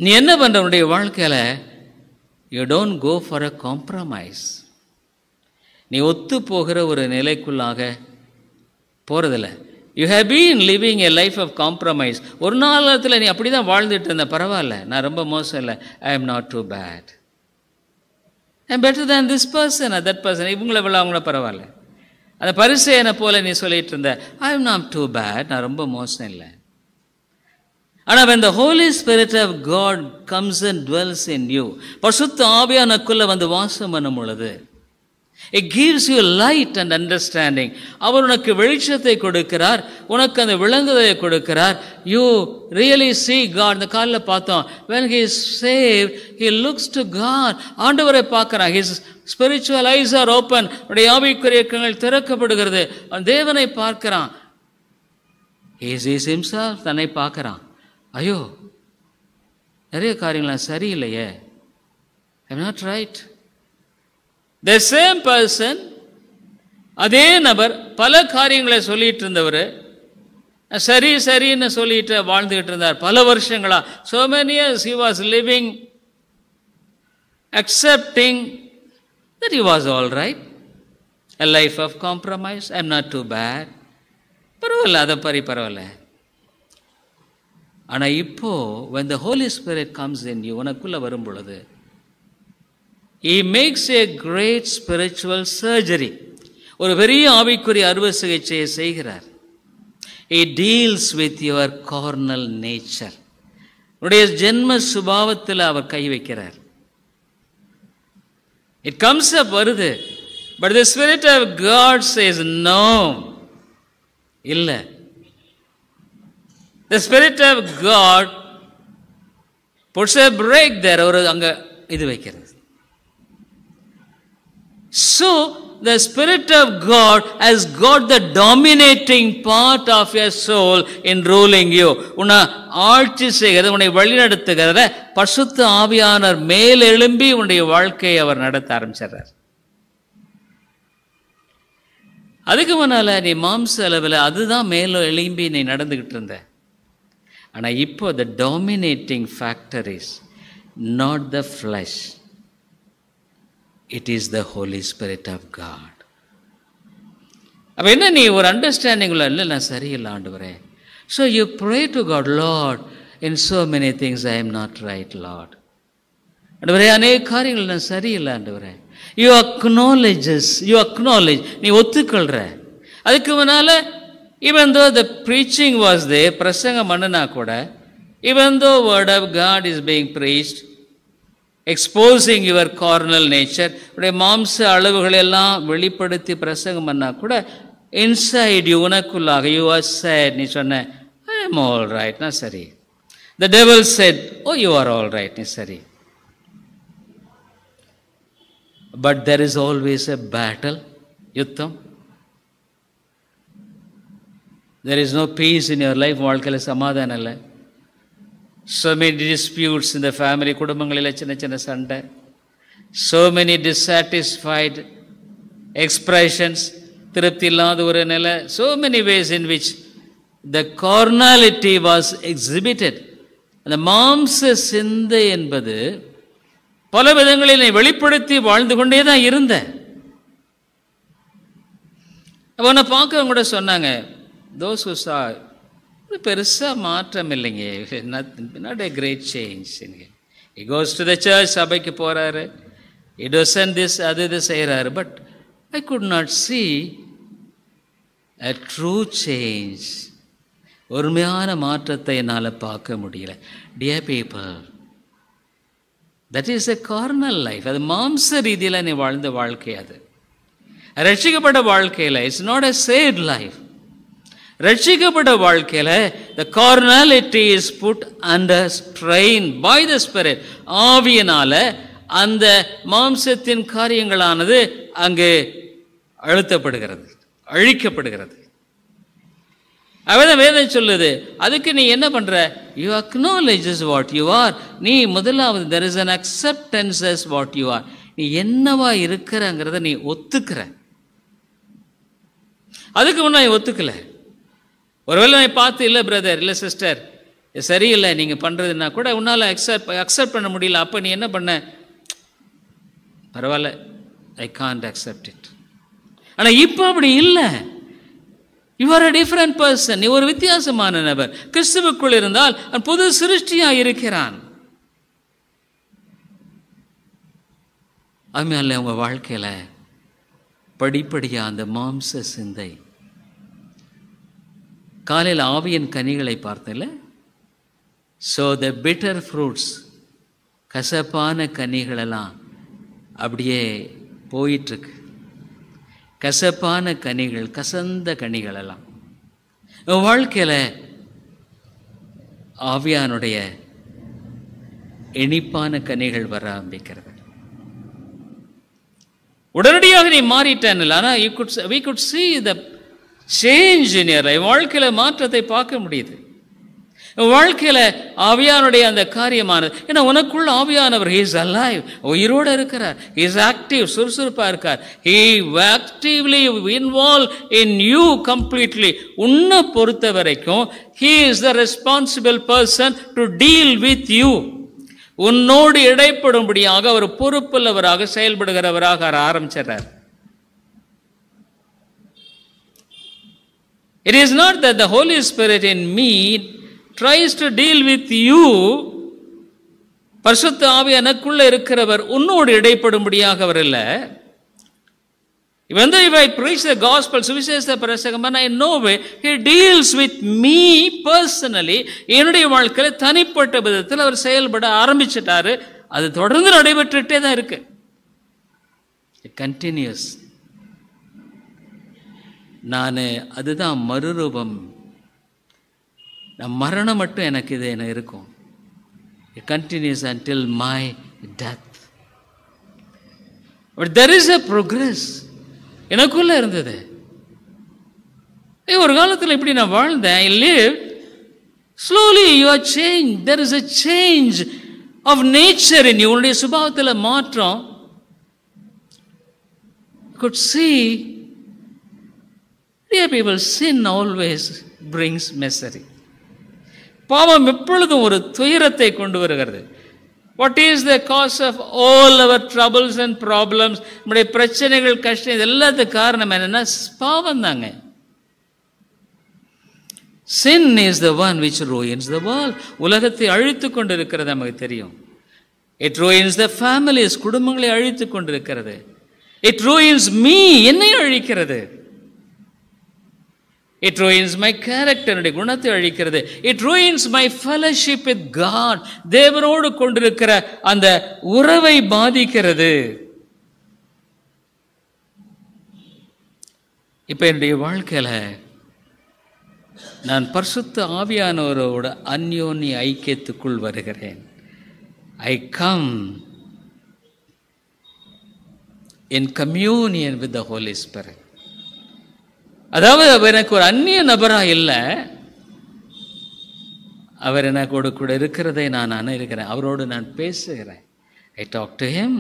நீ என்ன பண்ற உன்னுடைய வாழ்க்கையில? You don't go for a compromise. நீ ஒத்து போகிற ஒரு நிலைக்குள்ளாக போறதில்ல. You have been living a life of compromise. ஒரு நாளத்தில் நீ அப்படி தான் வாழ்ந்துட்டு இருந்த. பரவாயில்ல, நான் ரொம்ப மோசம் இல்லை, I am not too bad, I am better than this person or that person. இவங்கள விட அவங்கள பரவாயில்ல. அந்த பரிசேயனை போல நீ சொல்லிட்டு இருந்த, I am not too bad, நான் ரொம்ப மோசம் இல்லை. ஆனால் when the Holy Spirit of God comes and dwells in you, பரிசுத்த ஆவியானவருக்குள்ள வந்து வாசம் பண்ணும் பொழுது, it gives you light and understanding. அவர் உனக்கு வெளிச்சத்தை கொடுக்கிறார், உனக்கு அந்த விளங்குதலை கொடுக்கிறார். You really see God. இந்த காலில் பார்த்தோம், when he is saved, he looks to God. ஆண்டவரை பார்க்கிறான். His spiritual eyes are open. உடைய ஆவிக்குரிய கண்கள் திறக்கப்படுகிறது. தேவனை பார்க்கிறான். He sees himself. தன்னை பார்க்கிறான். ஐயோ, நிறைய காரியங்கள் சரியில்லையே, I am not right. The same person, அதே நபர் பல காரியங்களை சொல்லிட்டு இருந்தவர், சரின்னு சொல்லிட்டு வாழ்ந்துகிட்டு இருந்தார் பல வருஷங்களா. So many years he was living, accepting that he was all right, a life of compromise. I am not too bad, பரவாயில்ல, அதை பரவாயில்ல. ஆனால் இப்போ when the Holy Spirit comes in you, உனக்குள்ள வரும் பொழுது, he makes a great spiritual surgery. ஒரு பெரிய ஆவிக்குரிய அறுவை சிகிச்சையை செய்கிறார். He deals with your carnal nature. உடைய ஜென்ம சுபாவத்தில் அவர் கை வைக்கிறார். It comes up, வருது. But the Spirit of God says no. இல்லை. The Spirit of God puts a break there. ஒரு அங்க இது வைக்கிறது. So the Spirit of God has got the dominating part of your soul in ruling you. உன்னை ஆட்சி செய்கிறது, உன்னை வழிநடத்துகிறத பரிசுத்த ஆவியானவர் மேல் எழும்பி உன்னுடைய வாழ்க்கையை அவர் நடத்த ஆரம்பிச்சார். அதுக்கு முன்னால நீ மாம்ச அளவில் அதுதான் மேலும் எழும்பி நீ நடந்துகிட்டு இருந்த. ஆனால் இப்போ the dominating factor is not the flesh. It is the Holy Spirit of God. அப்போ என்ன நீ ஒரு அண்டர்ஸ்டாண்டிங் இல்லை நான் சரியில்லை ஆண்டவரே. So you pray to God, lord in so many things I am not right, lord. ஆண்டவரே அநேக காரியங்கள் நான் சரியில்லை ஆண்டவரே. யூ அக்னாலேஜ், நீ ஒத்துக்கொள்கிற. அதுக்கு முன்னால் even though the preaching was there, பிரசங்கம் பண்ணுனா கூட, even though word of God is being preached, exposing your carnal nature, உடைய மாம்ச அளவுகளை எல்லாம் வெளிப்படுத்தி பிரசங்கம் பண்ணா கூட, inside you, உனக்குள்ளாக you are sad, நீ சொன்ன I am all right, நான் சரி. The devil said, oh you are all right, நீ சரி. But there is always a battle, யுத்தம். There is no peace in your life, வாழ்க்கையில் சமாதானம் இல்லை. So many disputes in the family, குடும்பங்களில் சின்ன சின்ன சண்டை. So many dissatisfied expressions, திருப்தி இல்லாத ஒரு நிலை. So many ways in which the carnality was exhibited. அந்த மாம்ச சிந்தை என்பது பல விதங்களில் வெளிப்படுத்தி வாழ்ந்து கொண்டே தான் இருந்தேன். அப்போ நான் பார்க்க கூட சொன்னாங்க, those who saw, பெருசாக மாற்றம் இல்லைங்க, not a great change. He goes to the church, சபைக்கு போகிறாரு, he doesn't this, அது இது செய்கிறாரு. But I could not see a true change. உண்மையான மாற்றத்தை என்னால் பார்க்க முடியல. Dear people, that is a carnal life. அது மாம்ச ரீதியில் நீ வாழ்ந்த வாழ்க்கை. அது ரட்சிக்கப்பட்ட வாழ்க்கையில் it's not a saved life. ரட்சிக்கப்பட்ட வாழ்க்கையில் the carnality is put under strain by the Spirit. ஆவியினால அந்த மாம்சத்தின் காரியங்களானது அங்கு அழுத்தப்படுகிறது, அழிக்கப்படுகிறது. அவன் வேதம் சொல்லுது, அதுக்கு நீ என்ன பண்ற? You acknowledges what you are. நீ முதலாவது there is an acceptance as what you are. நீ என்னவா இருக்கிறங்கிறத நீ ஒத்துக்கிற. அதுக்கு முன்னாடி ஒத்துக்கல. ஒருவேளை நான் பார்த்து இல்லை பிரதர், இல்லை சிஸ்டர், சரியில்லை நீங்கள் பண்ணுறதுன்னா கூட உன்னால் அக்செப்ட் பண்ண முடியல. அப்போ நீ என்ன பண்ண? பரவாயில்ல, ஐ கான்ட் அக்செப்ட் இட். ஆனால் இப்போ அப்படி இல்லை. You are a different person. நீ ஒரு வித்தியாசமான நபர். கிறிஸ்துவுக்குள் இருந்தால் புது சிருஷ்டியாக இருக்கிறான். அதுமாதிரி உங்கள் வாழ்க்கையில் படிப்படியாக அந்த மாம்ச சிந்தை, காலையில் ஆவியின் கனிகளை பார்த்தல, ஸோ த பிட்டர் ஃப்ரூட்ஸ், கசப்பான கனிகளெல்லாம் அப்படியே போயிட்டுருக்கு. கசப்பான கனிகள், கசந்த கனிகளெல்லாம் வாழ்க்கையில் ஆவியானுடைய இனிப்பான கனிகள் வர ஆரம்பிக்கிறது. உடனடியாக நீ மாறிட்டேன். ஆனால் we could see the change in your life. வாழ்க்கையில் மாற்றத்தை பார்க்க முடியுது. வாழ்க்கையில் ஆவியானுடைய அந்த காரியமானது, ஏன்னா உனக்குள்ள ஆவியானவர் he is alive, உயிரோடு இருக்கிறார். he is active, சுறுசுறுப்பாக இருக்கார். he actively involved in you completely. உன்னை பொறுத்த வரைக்கும் he is the responsible person to deal with you. உன்னோடு இடைப்படும்படியாக அவர் பொறுப்புள்ளவராக செயல்படுகிறவராக ஆரம்பிச்சிடறார். It is not that the Holy Spirit in me tries to deal with you. பரிசுத்த ஆவி எனக்குள்ள இருக்கிறவர் உன்னோடு இடைப்படும்படியாக அவர் இல்லை. Even though if I preach the gospel, சுவிசேஷ பிரசங்கம், I know he deals with me personally. என்னுடைய வாழ்க்கையில் தனிப்பட்ட விதத்தில் அவர் செயல்பட ஆரம்பிச்சிட்டாரு. அது தொடர்ந்து நடைபெற்றுட்டே தான் இருக்கு. It continues. நான் அதுதான் மறுரூபம். மரணம் மட்டும் எனக்கு இது என்ன இருக்கும். It continues until my death. But there is a progress. எனக்குள்ள இருந்தது. ஒரு காலத்தில் இப்படி நான் வாழ்ந்தேன். I lived. Slowly you are changed. There is a change of nature in you. உன்னுடைய சுபாவத்தில் மாற்றம். Could see. Dear people, sin always brings misery. பாவம் எப்பொழுதும் ஒரு துயரத்தை கொண்டு வருகிறது. What is the cause of all our troubles and problems? நம்முடைய பிரச்சனைகள், கஷ்டம், இது எல்லாத்துக்கு காரணம் என்னன்னா பாவம் தாங்க. Sin is the one which ruins the world. உலகத்தை அழித்து கொண்டிருக்கிறது நமக்கு தெரியும். It ruins the families. குடும்பங்களை அழித்து கொண்டிருக்கிறது. It ruins me. என்னை அழிக்கிறது. It ruins my character. என்னுடைய குணத்தை அழிக்கிறது. It ruins my fellowship with God. தேவனோடு கொண்டிருக்கிற அந்த உறவை பாதிக்கிறது. இப்போ என்னுடைய வாழ்க்கையில நான் பரிசுத்த ஆவியானவரோட அந்யோன்ய ஐக்கியத்துக்குள் வருகிறேன். I come in communion with the Holy Spirit. அதாவது அவர் எனக்கு ஒரு அந்நிய நபராக இல்லை, அவர் எனக்கு கூட இருக்கிறதை நான் அனுபவிக்கிறேன். அவரோடு நான் பேசுகிறேன். I talk to him.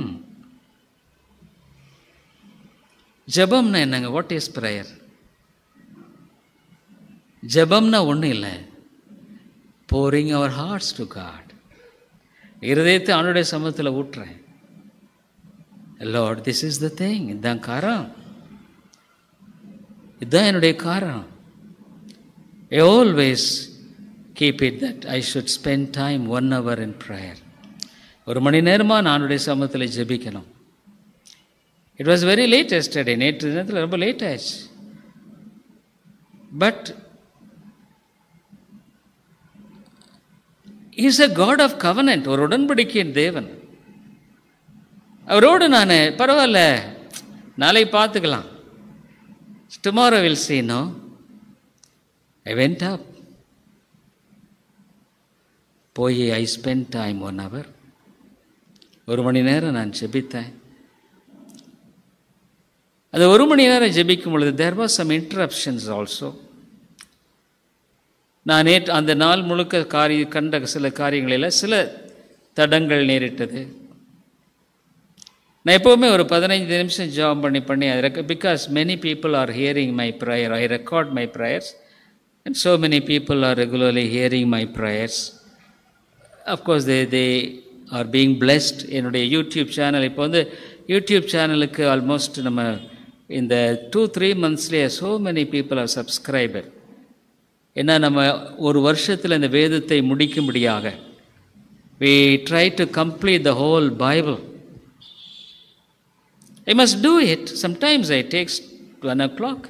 ஜெபம்னா என்னங்க? What is prayer? ஜெபம்னா ஒன்றும் இல்லை, pouring our hearts to God. இருதயத்தை அவனுடைய சமூகத்தில் ஊட்டுறேன். Lord, this is the thing. இதுதான் காரணம், இதுதான் என்னுடைய காரணம். I always keep it that I should spend time 1 hour in prayer. 1 மணி நேரமாக நானுடைய சமூகத்தில் ஜெபிக்கணும். It was very late yesterday. நேற்று தினத்தில் ரொம்ப லேட் ஆயிடுச்சு. But He is a God of covenant. ஒரு உடன்படிக்கையின் தேவன். அவரோடு நான் பரவாயில்ல, நாளை பார்த்துக்கலாம், tomorrow we'll see. No, I went up. போய் I spent time 1 hour. 1 மணி நேரம் நான் ஜெபித்தேன். அது 1 மணி நேரம் ஜெபிக்கும் பொழுது there was some interruptions also. நான் அந்த நாள் முழுக்க கண்ட சில காரியங்களில் சில தடங்கள் நேரிட்டது. நான் எப்போவுமே ஒரு 15 நிமிஷம் ஜாப் பண்ணி அது because many people are hearing my prayer. I record my prayers and so many people are regularly hearing my prayers. Of course they are being blessed. என்னுடைய யூடியூப் சேனல் இப்போ யூடியூப் சேனலுக்கு ஆல்மோஸ்ட் நம்ம இந்த 2-3 monthsலேயே so many people are subscriber. ஏன்னா நம்ம ஒரு வருஷத்தில் இந்த வேதத்தை முடிக்கும்படியாக we try to complete the whole Bible. I must do it. Sometimes it takes 1 o'clock.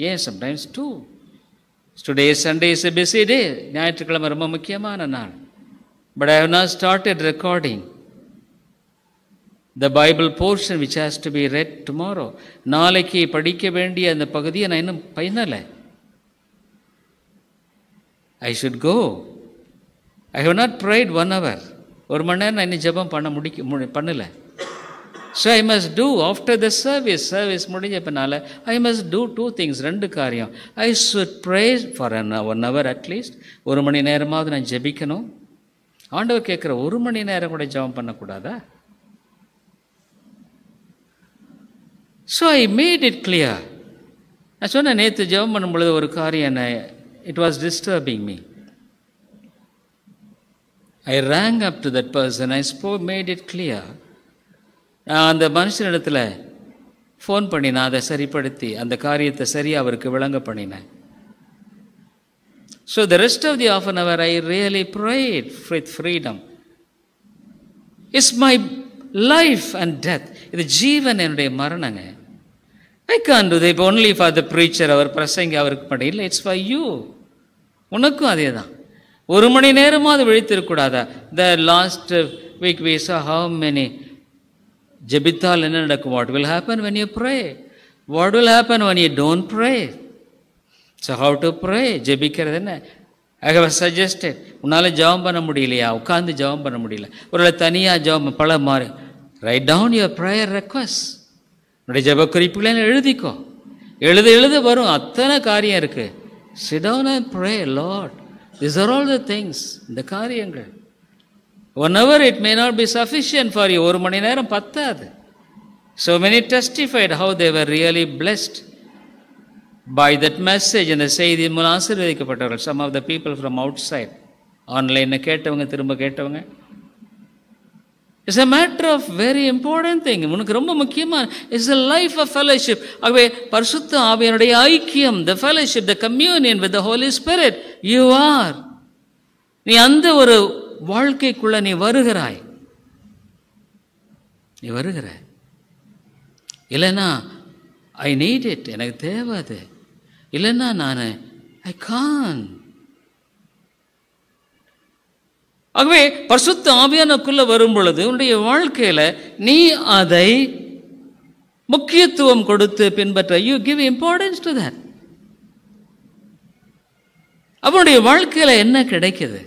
Yes, sometimes 2. Today Sunday is a busy day. ஞாயிற்றுக்கிழமை ரொம்ப முக்கியமான நாள். But I have not started recording the Bible portion which has to be read tomorrow. நாளைக்கு படிக்க வேண்டிய அந்த பகுதியை நான் இன்னும் பண்ணலை. I should go. I have not prayed 1 hour. 1 மணி நேரம் நான் இன்னும் ஜெபம் பண்ணலை. So I must do after the service முடிஞ்ச பின்னால் I must do 2 things. 2 காரியம். I should pray for 1 hour at least. 1 மணி நேரமாவது நான் ஜெபிக்கணும். ஆண்டவர் கேட்குற 1 மணி நேரம் கூட ஜெபம் பண்ணக்கூடாதா? So I made it clear. நான் சொன்னேன், நேற்று ஜெபம் பண்ணும் பொழுது ஒரு காரியம் it was disturbing me. I rang up to that person. I made it clear. அந்த மனுஷனிடத்தில் ஃபோன் பண்ணி நான் அதை சரிப்படுத்தி அந்த காரியத்தை சரியாக அவருக்கு விளங்க பண்ணினேன். So the rest of the half an hour I really prayed with freedom. It's my life and death. இது ஜீவன், என்னுடைய மரணங்க. I can't do that only for the preacher. அவர் பிரசங்க அவருக்கு பண்ண இல்லை. It's for you. உனக்கும் அதே தான். 1 மணி நேரமாக அது விழித்திருக்கூடாதா? The last week we saw how many ஜெபித்தால் என்ன நடக்கும்? What will happen when you pray? What will happen when you don't pray? So how to pray? ஜெபிக்கிறது என்ன? I have suggested. உன்னால் ஜெபம் பண்ண முடியலையா? உட்கார்ந்து ஜெபம் பண்ண முடியல, ஒரு தனியாக ஜெபம் பல மாறி write down your prayer requests. உன்னுடைய ஜெப குறிப்புகளை எழுதிக்கோ. எழுத வரும், அத்தனை காரியம் இருக்கு. Sit down and pray, Lord. These are all the things. இந்த காரியங்கள் 1 hour it may not be sufficient for you. 1 மணி நேரம் பத்தாது. So many testified how they were really blessed by that message. இந்த செய்தி மூலம் ஆசீர்வதிக்கப்பட்டவர்கள். Some of the people from outside, ஆன்லைனில் கேட்டவங்க, திரும்ப கேட்டவங்க, it's a matter of very important thing. உனக்கு ரொம்ப முக்கியமான it's a life of fellowship. ஆகவே பரிசுத்த ஆவியானுடைய ஐக்கியம், the fellowship, the communion with the Holy Spirit, you are. நீ அந்த ஒரு வாழ்க்கைக்குள்ள நீ வருகிறாய். நீ வருகிற. இல்லைன்னா ஐ நீட் இட், எனக்கு தேவை அது. இல்லைன்னா நான் ஐ கான். ஆகவே பரிசுத்த ஆவியானுக்குள்ள வரும் பொழுது உன்னுடைய வாழ்க்கையில நீ அதை முக்கியத்துவம் கொடுத்து பின்பற்ற. You give importance to that. அவனுடைய வாழ்க்கையில என்ன கிடைக்குது?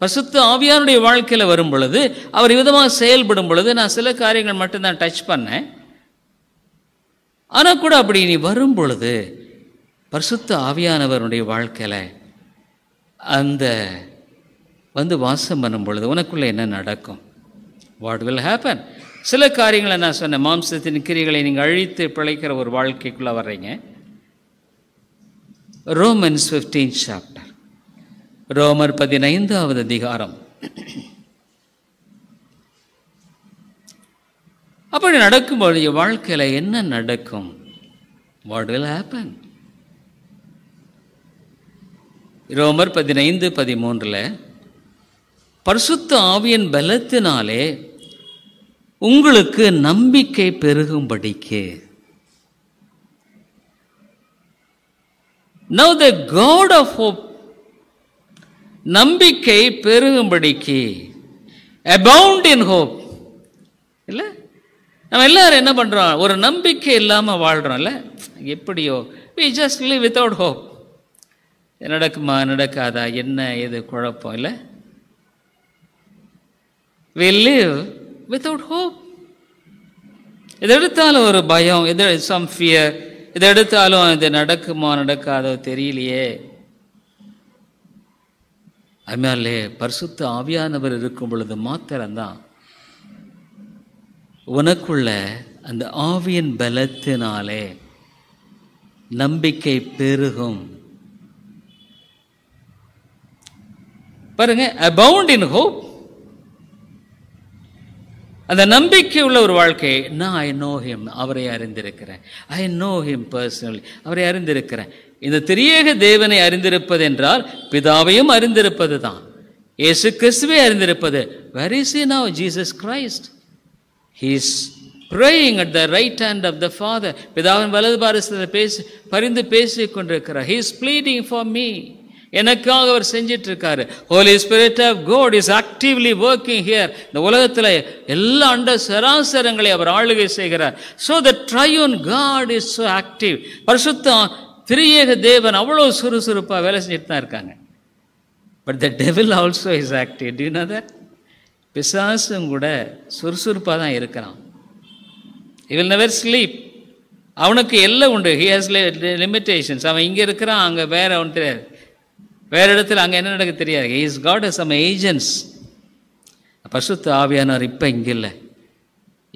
பரிசுத்த ஆவியானுடைய வாழ்க்கையில வரும் பொழுது அவர் விதமாக செயல்படும் பொழுது நான் சில காரியங்கள் மட்டும்தான் டச் பண்ணேன். ஆனால் கூட அப்படி நீ வரும் பொழுது பரிசுத்த ஆவியானவருடைய வாழ்க்கையில அந்த வந்து வாசம் பண்ணும் பொழுது உனக்குள்ள என்ன நடக்கும்? What will happen? சில காரியங்களை நான் சொன்னேன். மாம்சத்தின் கிரிகளை நீங்கள் அழித்து பிழைக்கிற ஒரு வாழ்க்கைக்குள்ள வர்றீங்க. ரோமன்ஸ் 15th chapter, ரோமர் 15வது அதிகாரம். அப்படி நடக்கும்போது வாழ்க்கையில் என்ன நடக்கும்? What will happen? ரோமர் 15:13 பரிசுத்த ஆவியின் பலத்தினாலே உங்களுக்கு நம்பிக்கை பெருகும்படிக்கு. Now the God of hope, நம்பிக்கை பெருகும்படிக்கு, abound in hope. இல்லை, நம்ம எல்லாரும் என்ன பண்ணுறோம்? ஒரு நம்பிக்கை இல்லாமல் வாழ்கிறோம்ல, எப்படியோ we just live without hope. நடக்குமா நடக்காதா என்ன ஏது குழப்பம் இல்லை? we live without hope. இதை எடுத்தாலும் ஒரு பயம், இது some fear, இதை எடுத்தாலும் இது நடக்குமா நடக்காதோ தெரியலையே. அதனாலே பரிசுத்த ஆவியானவர் இருக்கும் பொழுது மாத்திரம்தான் உனக்குள்ள அந்த ஆவியின் பலத்தினாலே நம்பிக்கை பெருகும். பாருங்க, abound in hope. அந்த நம்பிக்கை உள்ள ஒரு வாழ்க்கை. நான் ஐ நோ ஹிம், அவரை அறிந்திருக்கிறேன். ஐ நோ ஹிம் பர்சனலி, அவரை அறிந்திருக்கிறேன். இந்த திரியேக தேவனை அறிந்திருப்பது என்றால் பிதாவையும் அறிந்திருப்பது தான். இயேசு கிறிஸ்துவை அறிந்திருப்பது. Where is he now? Jesus Christ. He is praying at the right hand of the Father. பிதாவின் வலது பாரசத்தில் பரிந்து பேசிக் கொண்டிருக்கிறார். He is pleading for me. எனக்காக அவர் செஞ்சிட்டு இருக்காரு. Holy Spirit of God is actively working here. இந்த உலகத்தில் எல்லா அண்ட சராசரங்களை அவர் ஆளுகை செய்கிறார். So the triune God is so active. பரிசுத்த திரியேக தேவன் அவ்வளவு சுறுசுறுப்பாக வேலை செஞ்சுட்டு தான் இருக்காங்க. But the devil also is active. Do you know that? பிசாசும் கூட சுறுசுறுப்பாக தான் இருக்கிறான். He will never sleep. அவனுக்கு எல்லாம் உண்டு. He has limitations. அவன் இங்கே இருக்கிறான், அங்கே வேற ஒன்று தெரியாது, வேற இடத்துல அங்கே என்ன நடக்க தெரியாது. He is got some agents. பரிசுத்த ஆவியானவர் இப்போ இங்கே இல்லை.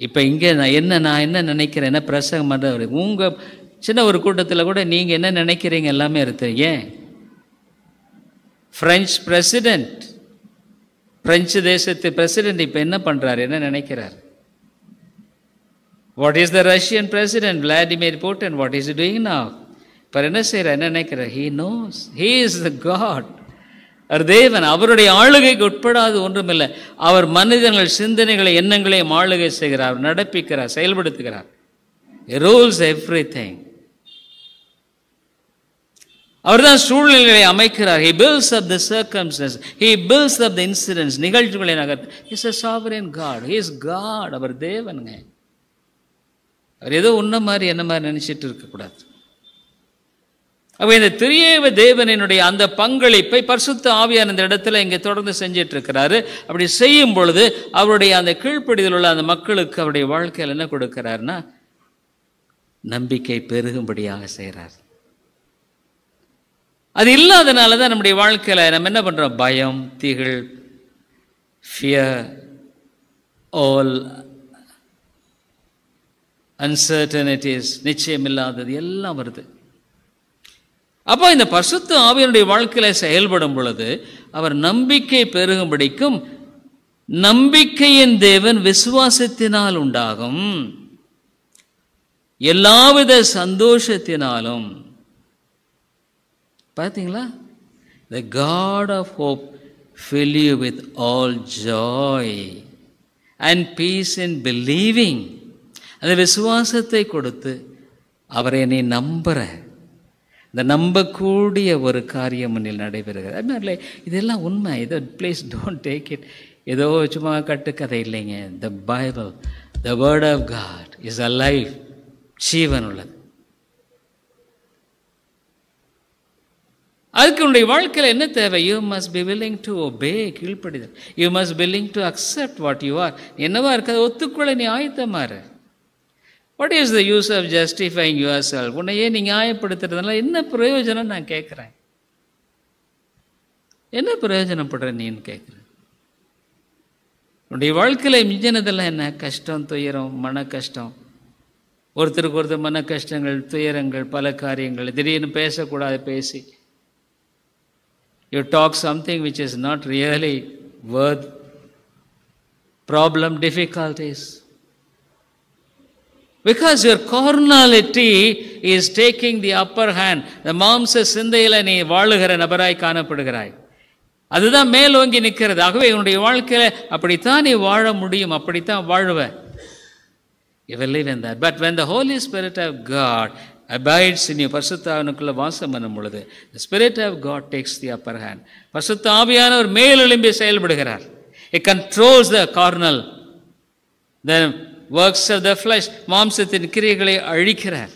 இப்போ இங்கே நான் என்ன நினைக்கிறேன், என்ன பிரசங்கம் பண்ணுறவர், உங்கள் சின்ன ஒரு கூட்டத்தில் கூட நீங்கள் என்ன நினைக்கிறீங்க எல்லாமே இருக்கு. ஏன் பிரெஞ்சு பிரசிடென்ட், பிரெஞ்சு தேசத்து பிரசிடென்ட் இப்போ என்ன பண்ணுறாரு, என்ன நினைக்கிறார்? What is the Russian president Vladimir Putin, what is doing now? இப்போ என்ன செய்கிறார், என்ன நினைக்கிறார்? He knows, he is the God. அவர் தேவன். அவருடைய ஆளுகைக்கு உட்படாது ஒன்றுமில்லை. அவர் மனிதர்கள் சிந்தனைகளை எண்ணங்களையும் ஆளுகை செய்கிறார், நடப்பிக்கிறார், செயல்படுத்துகிறார். He rules everything. அவர் தான் சூழ்நிலைகளை அமைக்கிறார். He builds up the circumstances. He builds up the incidents. நிகழ்ச்சிகளை நகர்த்து. He is a sovereign God. He is God. அவர் தேவனுங்க. அவர் ஏதோ உன்ன மாதிரி என்ன மாதிரி நினைச்சிட்டு இருக்கக்கூடாது. அப்போ இந்த திரியேக தேவனுடைய அந்த பங்களிப்பை பரிசுத்த ஆவியான இந்த இடத்துல இங்கே தொடர்ந்து செஞ்சிட்டு இருக்கிறாரு. அப்படி செய்யும் பொழுது அவருடைய அந்த கீழ்ப்படிதல் உள்ள அந்த மக்களுக்கு அவருடைய வாழ்க்கையில் என்ன கொடுக்கிறாருன்னா நம்பிக்கை பெருகும்படியாக செய்கிறார். அது இல்லாதனால தான் நம்முடைய வாழ்க்கையில் நம்ம என்ன பண்ணுறோம்? பயம், திகில், ஃபியர், ஆல் அன்சர்டனிட்டிஸ், நிச்சயம் இல்லாதது எல்லாம் வருது. அப்போ இந்த பரிசுத்த ஆவியினுடைய வாழ்க்கையில் செயல்படும் பொழுது அவர் நம்பிக்கை பெருகும்படிக்கும் நம்பிக்கையின் தேவன் விசுவாசத்தினால் உண்டாகும் எல்லாவித சந்தோஷத்தினாலும். பார்த்தீங்களா? The God of hope fill you with all joy and peace in believing. அந்த விசுவாசத்தை கொடுத்து அவரை நீ நம்புற, இந்த நம்பக்கூடிய ஒரு காரியம் முன்னில் நடைபெறுகிறது. அதனால இதெல்லாம் உண்மை. இதை ப்ளீஸ் டோன்ட் டேக் இட் ஏதோ சும்மா கட்டுக்கதை இல்லைங்க. The Bible, the word of God is alive, ஜீவன் உள்ளது. அதுக்கு உன்னுடைய வாழ்க்கையில் என்ன தேவை? You must be willing to obey, கீழ்ப்படிதல். You must willing to accept what you are. என்னவா இருக்காது ஒத்துக்கொள்ள நீ ஆயத்தமாறு. What is the use of justifying yourself? உன்னையே நீ நியாயப்படுத்துறதுனால என்ன பிரயோஜனம் நான் கேட்குறேன். என்ன பிரயோஜனப்படுற நீன்னு கேட்குறேன். உன்னுடைய வாழ்க்கையில் மிஞ்சினதெல்லாம் என்ன? கஷ்டம், துயரம், மன கஷ்டம், ஒருத்தருக்கு ஒருத்தர் மன கஷ்டங்கள், துயரங்கள், பல காரியங்கள். திடீர்னு பேசக்கூடாது, பேசி you talk something which is not really worth problem, difficulties, because your carnality is taking the upper hand. the மாம்ச சிந்தையில் நீ வாழுகிற நபராய் காணப்படுகிறாய். அதுதான் மேலோங்கி நிற்கிறது. ஆகவே உன்னுடைய வாழ்க்கையில் அப்படித்தான் நீ வாழ முடியும், அப்படித்தான் வாழுவ. You will live in that. But when the Holy Spirit of God abides in you, பரிசுத்த ஆவியானவருக்குள்ள வாசம் பண்ணும் பொழுது the Spirit of God takes the upper hand. பரிசுத்த ஆவியானவர் மேலெழும்பி செயல்படுகிறார். He controls the carnal, the works of the flesh, மாம்சத்தின் கிரியைகளை அழிக்கிறார்.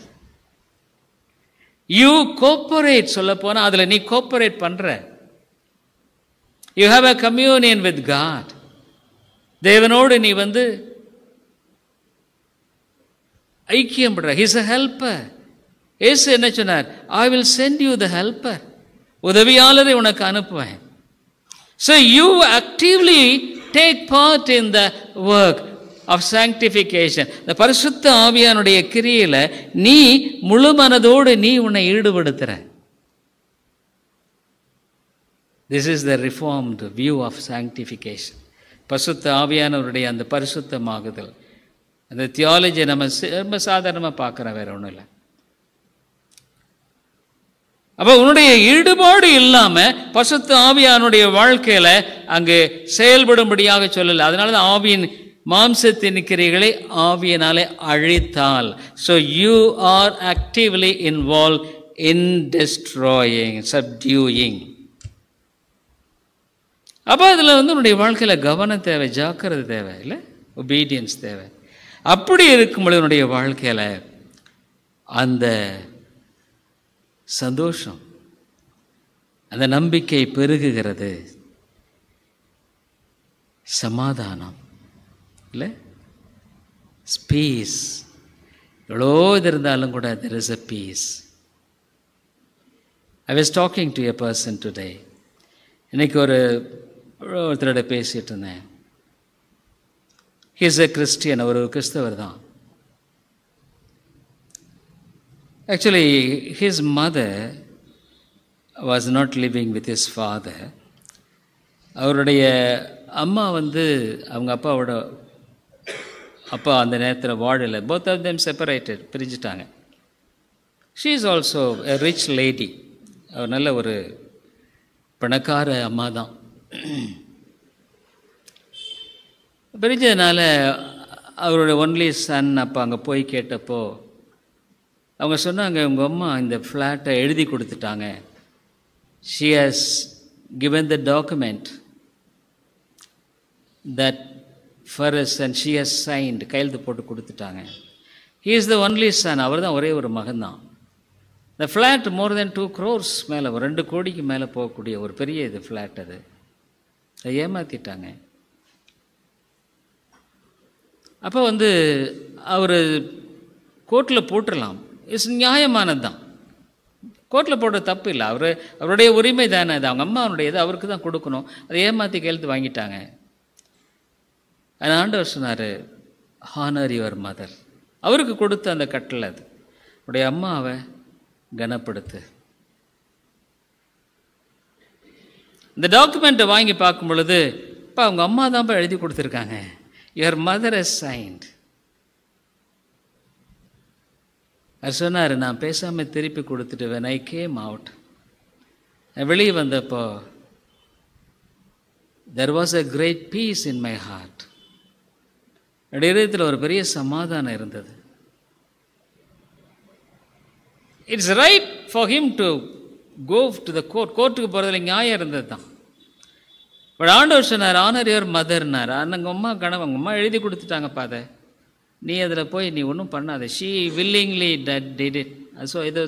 You cooperate, சொல்ல போனா அதுல நீ கோஆபரேட் பண்ற. You have a communion with God. தேவனோடு நீ ஐக்கியம் படுற. He is a helper. இயேசு என்ன சொன்னார்? I will send you the helper. உதவியாளரை உனக்கு அனுப்புவேன். So you actively take part in the work of sanctification. இந்த பரிசுத்த ஆவியானுடைய கிரியையில நீ முழு மனதோடு நீ உன்னை ஈடுபடுத்துற. This is the reformed view of sanctification. பரிசுத்த ஆவியானவருடைய அந்த பரிசுத்தமாகுதல், அந்த தியாலஜி நம்ம சாதாரணமாக பார்க்குறோம், வேற ஒன்றும் இல்லை. அப்போ உன்னுடைய ஈடுபாடு இல்லாமல் பரிசுத்த ஆவியானுடைய வாழ்க்கையில் அங்கு செயல்படும்படியாக சொல்லலை. அதனால தான் ஆவியின் மாம்சத்தின் கிரியைகளை ஆவியினாலே அழித்தால். So you are actively involve in destroying, subduing. அப்போ அதில் உன்னுடைய வாழ்க்கையில் கவனம் தேவை, ஜாக்கிரதை தேவை, இல்லை ஒபீடியன்ஸ் தேவை. அப்படி இருக்கும்பொழுது உன்னுடைய வாழ்க்கையில் அந்த சந்தோஷம், அந்த நம்பிக்கை பெருகுகிறது, சமாதானம், இல்லை பீஸ். எவ்வளோ இது இருந்தாலும் கூட there is a peace. I was talking to a person today. இன்னைக்கு ஒருத்தரோட பேசிட்டு இருந்தேன். He is a Christian, அவர் ஒரு கிறிஸ்தவர் தான். Actually, his mother was not living with his father. அவருடைய அம்மா அவங்க அப்பா அந்த நேரத்தில் வாழலை. both of them separated, பிரிஞ்சிட்டாங்க. She is also a rich lady. அவர் நல்ல ஒரு பணக்கார அம்மா தான். பிரிஞ்சதுனால அவரோட ஒன்லி சன் அப்போ அங்கே போய் கேட்டப்போ அவங்க சொன்னாங்க, உங்கள் அம்மா இந்த ஃப்ளாட்டை எழுதி கொடுத்துட்டாங்க. She has given the document that for us and she has signed, கையெழுத்து போட்டு கொடுத்துட்டாங்க. He is the only son. அவர் தான் ஒரே ஒரு மகன் தான். The flat more than 2 crores மேலே, 2 கோடிக்கு மேலே போகக்கூடிய ஒரு பெரிய இது ஃப்ளாட். அது ஏமாற்றிட்டாங்க. அப்போ அவர் கோர்ட்டில் போட்டுடலாம், இட்ஸ் நியாயமானது தான். கோர்ட்டில் போடுற தப்பு இல்லை, அவருடைய உரிமை தானே அது. அவங்க அம்மா அவனுடையது, அவருக்கு தான் கொடுக்கணும். அதை ஏமாற்றி கையெழுத்து வாங்கிட்டாங்க. ஆண்டவர் சொன்னார், ஹானர் யுவர் மதர். அவருக்கு கொடுத்த அந்த கட்டளை அது. உடைய அம்மாவை கனப்படுத்து. இந்த டாக்குமெண்ட்டை வாங்கி பார்க்கும் பொழுது இப்போ அவங்க அம்மா தான்ப்பா எழுதி கொடுத்துருக்காங்க. Your mother has signed. அவர் சொன்னார், நான் பேசாமல் திருப்பி கொடுத்துட்டு when I came out, வெளியே வந்தப்போ there was a great peace in my heart. என்னுடைய இதயத்தில் ஒரு பெரிய சமாதானம் இருந்தது. It's right for him to go to the court. கோர்ட்டுக்கு போகிறதுல நியாயம் இருந்தது தான். பட் ஆண்டவர் சொன்னார், ஆனர் யுவர் மதர்னார். அவங்க அம்மா அவங்க அம்மா எழுதி கொடுத்துட்டாங்கப்பா, அதை நீ அதில் போய் நீ ஒன்றும் பண்ணாத. She willingly did it. So ஏதோ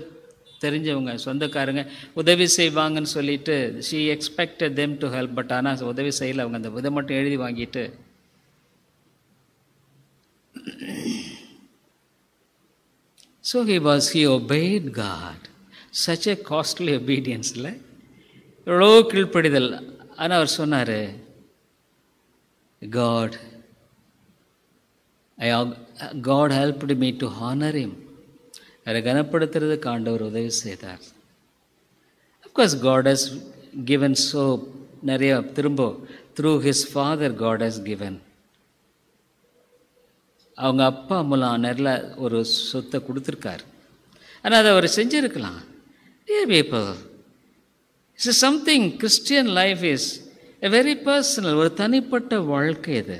தெரிஞ்சவங்க சொந்தக்காரங்க உதவி செய்வாங்கன்னு சொல்லிட்டு she expected them to help. But ஆனால் உதவி செய்யலை. அவங்க அந்த இதை மட்டும் எழுதி வாங்கிட்டு so he obeyed God. Such a costly obedience, இல்லை? எவ்வளோ கீழ்ப்படிதல். ஆனால் அவர் சொன்னார், God helped me to honor him. அவரை கனப்படுத்துறதுக்கு ஆண்டவர் உதவி செய்தார். Of course God has given so நிறைய திரும்ப through his father God has given. அவங்க அப்பா மூலம் நிறைய ஒரு சொத்தை கொடுத்துருக்கார். ஆனால் அதை அவர் செஞ்சுருக்கலாம். Dear people, it's something. Christian life is a very personal, ஒரு தனிப்பட்ட வாழ்க்கை இது.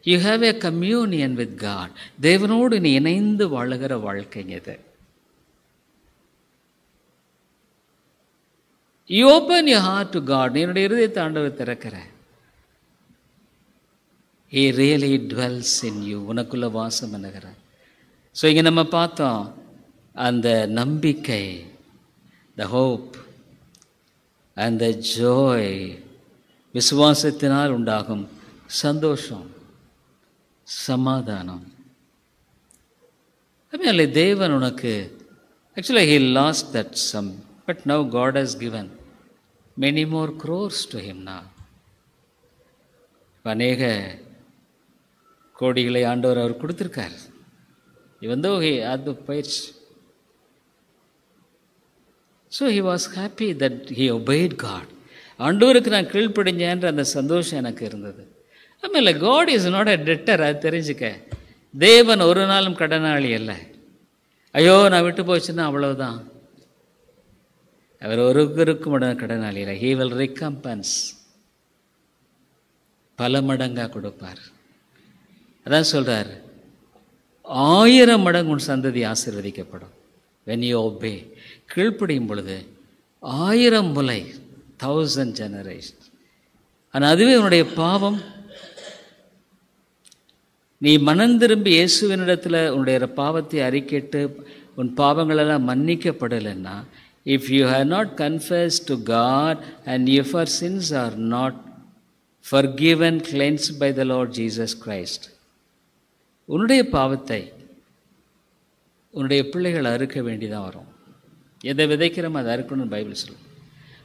You have a communion with God. தேவனோடு நீ இணைந்து வாழுகிற வாழ்க்கைங்க இது. You open your heart to God. நீ என்னுடைய இருதயத்தை ஆண்டவர் திறக்கிற. He really dwells in you. உனக்குள்ள வாசம் பண்ணுகிறார். ஸோ இங்கே நம்ம பார்த்தோம் அந்த நம்பிக்கை, the hope and the joy, விசுவாசத்தினால் உண்டாகும் சந்தோஷம், சமாதானம். அதுமாதிரி தேவன் உனக்கு actually he lost that some, but now God has given many more crores to him now. அநேக கோடிகளை ஆண்டவர் அவர் கொடுத்துருக்கார். even though he had the page. So he was happy that he obeyed God. ஆண்டவருக்கு நான் கீழ்ப்படிஞ்சேன்ற அந்த சந்தோஷம் எனக்கு இருந்தது. ஆಮೇಲೆ God is not a debtor. அது தெரிஞ்சுக்க. தேவன் ஒரு நாளும் கடனாளி அல்ல. ஐயோ நான் விட்டு போச்சுன்னா அவ்வளவுதான். அவர் ஒருவருக்கும் கடனாளி இல்லை. he will recompense. பல மடங்காக கொடுப்பார். அதான் சொல்கிறார், 1000 மடங்கு உன் சந்ததி ஆசீர்வதிக்கப்படும். when you obey, கீழ்ப்படியும் பொழுது 1000 முறை, 1000 generations. ஆனால் அதுவே உன்னுடைய பாவம், நீ மனம் திரும்பி இயேசுவினிடத்தில் உன்னுடைய பாவத்தை அறிக்கிட்டு உன் பாவங்களெல்லாம் மன்னிக்கப்படலைன்னா, if you have not confessed to God and if your sins are not forgiven, cleansed by the Lord Jesus Christ, உன்னுடைய பாவத்தை உன்னுடைய பிள்ளைகள் அறுக்க வேண்டிதான் வரும். எதை விதைக்கிறோம் அதை அறுக்கணும்னு பைபிள் சொல்லும்.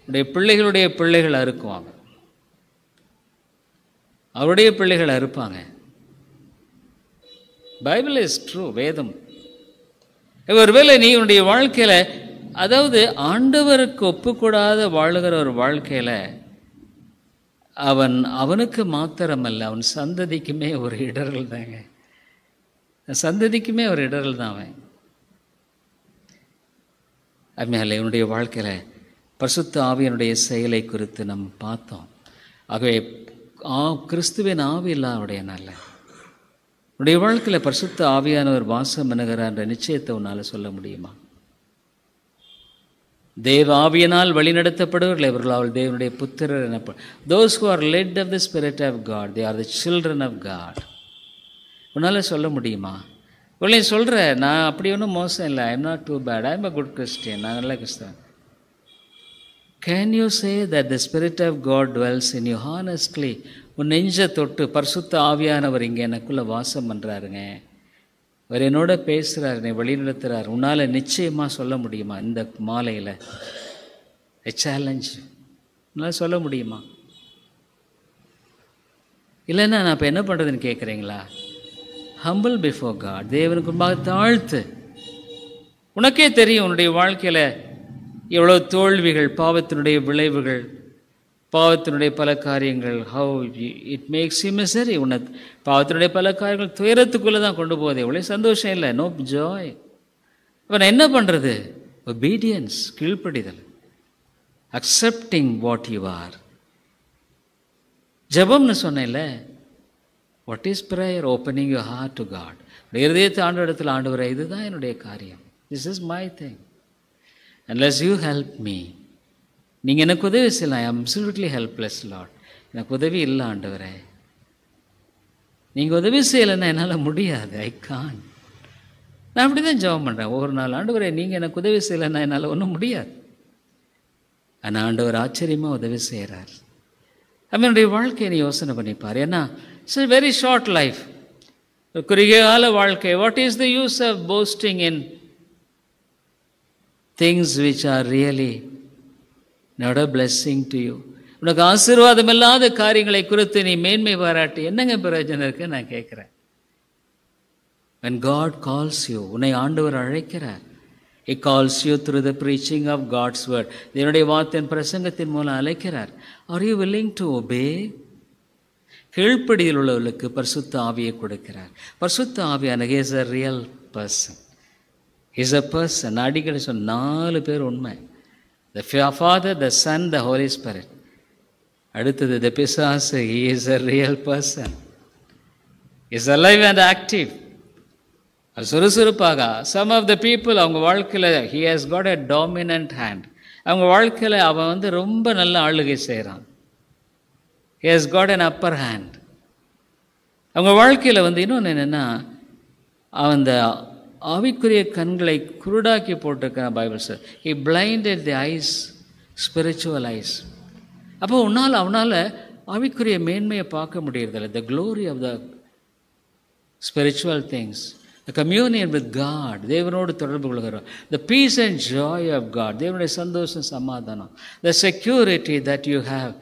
உன்னுடைய பிள்ளைகளுடைய பிள்ளைகள் அறுக்குவாங்க, அவருடைய பிள்ளைகள் அறுப்பாங்க. பைபிள் இஸ் ட்ரூ, வேதம். ஒருவேளை நீ உன்னுடைய வாழ்க்கையில், அதாவது ஆண்டவருக்கு ஒப்புக்கூடாத வாழுகிற ஒரு வாழ்க்கையில், அவனுக்கு மாத்திரமல்ல அவன் சந்ததிக்குமே ஒரு இடர்கள் தாங்க. சந்ததிக்குமே ஒரு இடர்கள் தான் அவன். அதுமாதிரி என்னுடைய வாழ்க்கையில் பரிசுத்த ஆவியினுடைய செயலை குறித்து நம்ம பார்த்தோம். ஆகவே கிறிஸ்துவின் ஆவி இல்லாவுடைய நல்ல உன்னுடைய வாழ்க்கையில் பரிசுத்த ஆவியானவர் வாசம் பண்ணுகிறார் என்ற நிச்சயத்தை உன்னால் சொல்ல முடியுமா? தேவ ஆவியினால் வழிநடத்தப்படுவர்கள் இவர்கள் அவள் தேவனுடைய புத்திரர் எனப்படும். those who are led of the Spirit of God, they are the children of God. உன்னால் சொல்ல முடியுமா? உங்களை சொல்கிற, நான் அப்படி ஒன்றும் மோசம் இல்லை, I am not too bad, I am a good Christian, நான் நல்ல கிறிஸ்தவன். Can you say that the spirit of God dwells in you honestly? உன் நெஞ்ச தொட்டு பரிசுத்த ஆவியானவர் இங்கே எனக்குள்ளே வாசம் பண்ணுறாருங்க, அவர் என்னோட பேசுகிறார், என்னை வழிநடத்துகிறார். உன்னால் நிச்சயமாக சொல்ல முடியுமா? இந்த மாலையில் எ சேலஞ்ச், உன்னால் சொல்ல முடியுமா? இல்லைன்னா நான் இப்போ என்ன பண்ணுறதுன்னு கேட்குறீங்களா? ஹம்பிள் பிஃபோர் காட், தேவனுக்கு முன்பாக தாழ்த்து. உனக்கே தெரியும் உன்னுடைய வாழ்க்கையில் எவ்வளோ தோல்விகள், பாவத்தினுடைய விளைவுகள், பாவத்தினுடைய பல காரியங்கள் how it makes you misery. உன்னை பாவத்தினுடைய பல காரியங்கள் துயரத்துக்குள்ளே தான் கொண்டு போகுது. எவ்வளோ சந்தோஷம் இல்லை, நோ ஜாய். இப்போ நான் என்ன பண்ணுறது? ஒபீடியன்ஸ், கீழ்ப்படிதல், அக்செப்டிங் வாட் யூ ஆர். ஜெபம்னு சொன்னேன்ல, what is prayer? Opening your heart to God. இருதயத்தை ஆண்டு இடத்துல ஆண்டவரே, இதுதான் என்னுடைய காரியம், this is my thing, unless you help me. நீங்கள் எனக்கு உதவி செய்யலாம். I am absolutely helpless lord. எனக்கு உதவி இல்லை ஆண்டவரே. நீங்கள் உதவி செய்யலைன்னா என்னால் முடியாது. ஐ கான். நான் அப்படி தான் ஜெபம் பண்ணுறேன் ஒவ்வொரு நாள். ஆண்டவரே, நீங்கள் எனக்கு உதவி செய்யலைன்னா என்னால் ஒன்றும் முடியாது. ஆனால் ஆண்டவர் ஆச்சரியமாக உதவி செய்கிறார். அவனுடைய வாழ்க்கையை நீ யோசனை பண்ணிப்பார். ஏன்னா it's a very short life, குறுகிய கால வாழ்க்கை. What is the use of posting in things which are really not a blessing to you? உனக்கு ஆசீர்வாதம் இல்லாத காரியங்களை குறித்து நீ மேன்மை பாராட்டி என்னங்க பிரயோஜனம் இருக்கு? நான் கேட்குறேன். when God calls you, உன்னை ஆண்டவர் அழைக்கிறார். he calls you through the preaching of God's word. தேவனுடைய வார்த்தையின் பிரசங்கத்தின் மூலம் அழைக்கிறார். are you willing to obey? கீழ்ப்படியில் உள்ளவர்களுக்கு பரிசுத்த ஆவியை கொடுக்கிறார். பரிசுத்த ஆவியான he is a real person. he is a person. அடிக்கடி சொன்ன 4 பேர் உண்மை. the Father, the Son, the Holy Spirit. அடுத்தது the பிசாசு. he is a real person. he is alive and active. சுறுசுறுப்பாக. some of the people அவங்க வாழ்க்கையில் he has got a dominant hand. அவங்க வாழ்க்கையில் அவன் ரொம்ப நல்ல ஆளுகை செய்கிறான். he has got an upper hand. அவங்க வாழ்க்கையில் இன்னொன்று என்னென்னா, அவன் ஆவிக்குரிய கண்களை குருடாக்கி போட்டிருக்கான் Bible sir. he blinded the eyes, spiritual eyes. அப்போ அவனால் ஆவிக்குரிய மேன்மையை பார்க்க முடியறதில்ல. the glory of the spiritual things, the communion with God, தேவனோடு தொடர்பு கொள்கிறோம், the peace and joy of God, தேவனுடைய சந்தோஷம் சமாதானம், the security that you have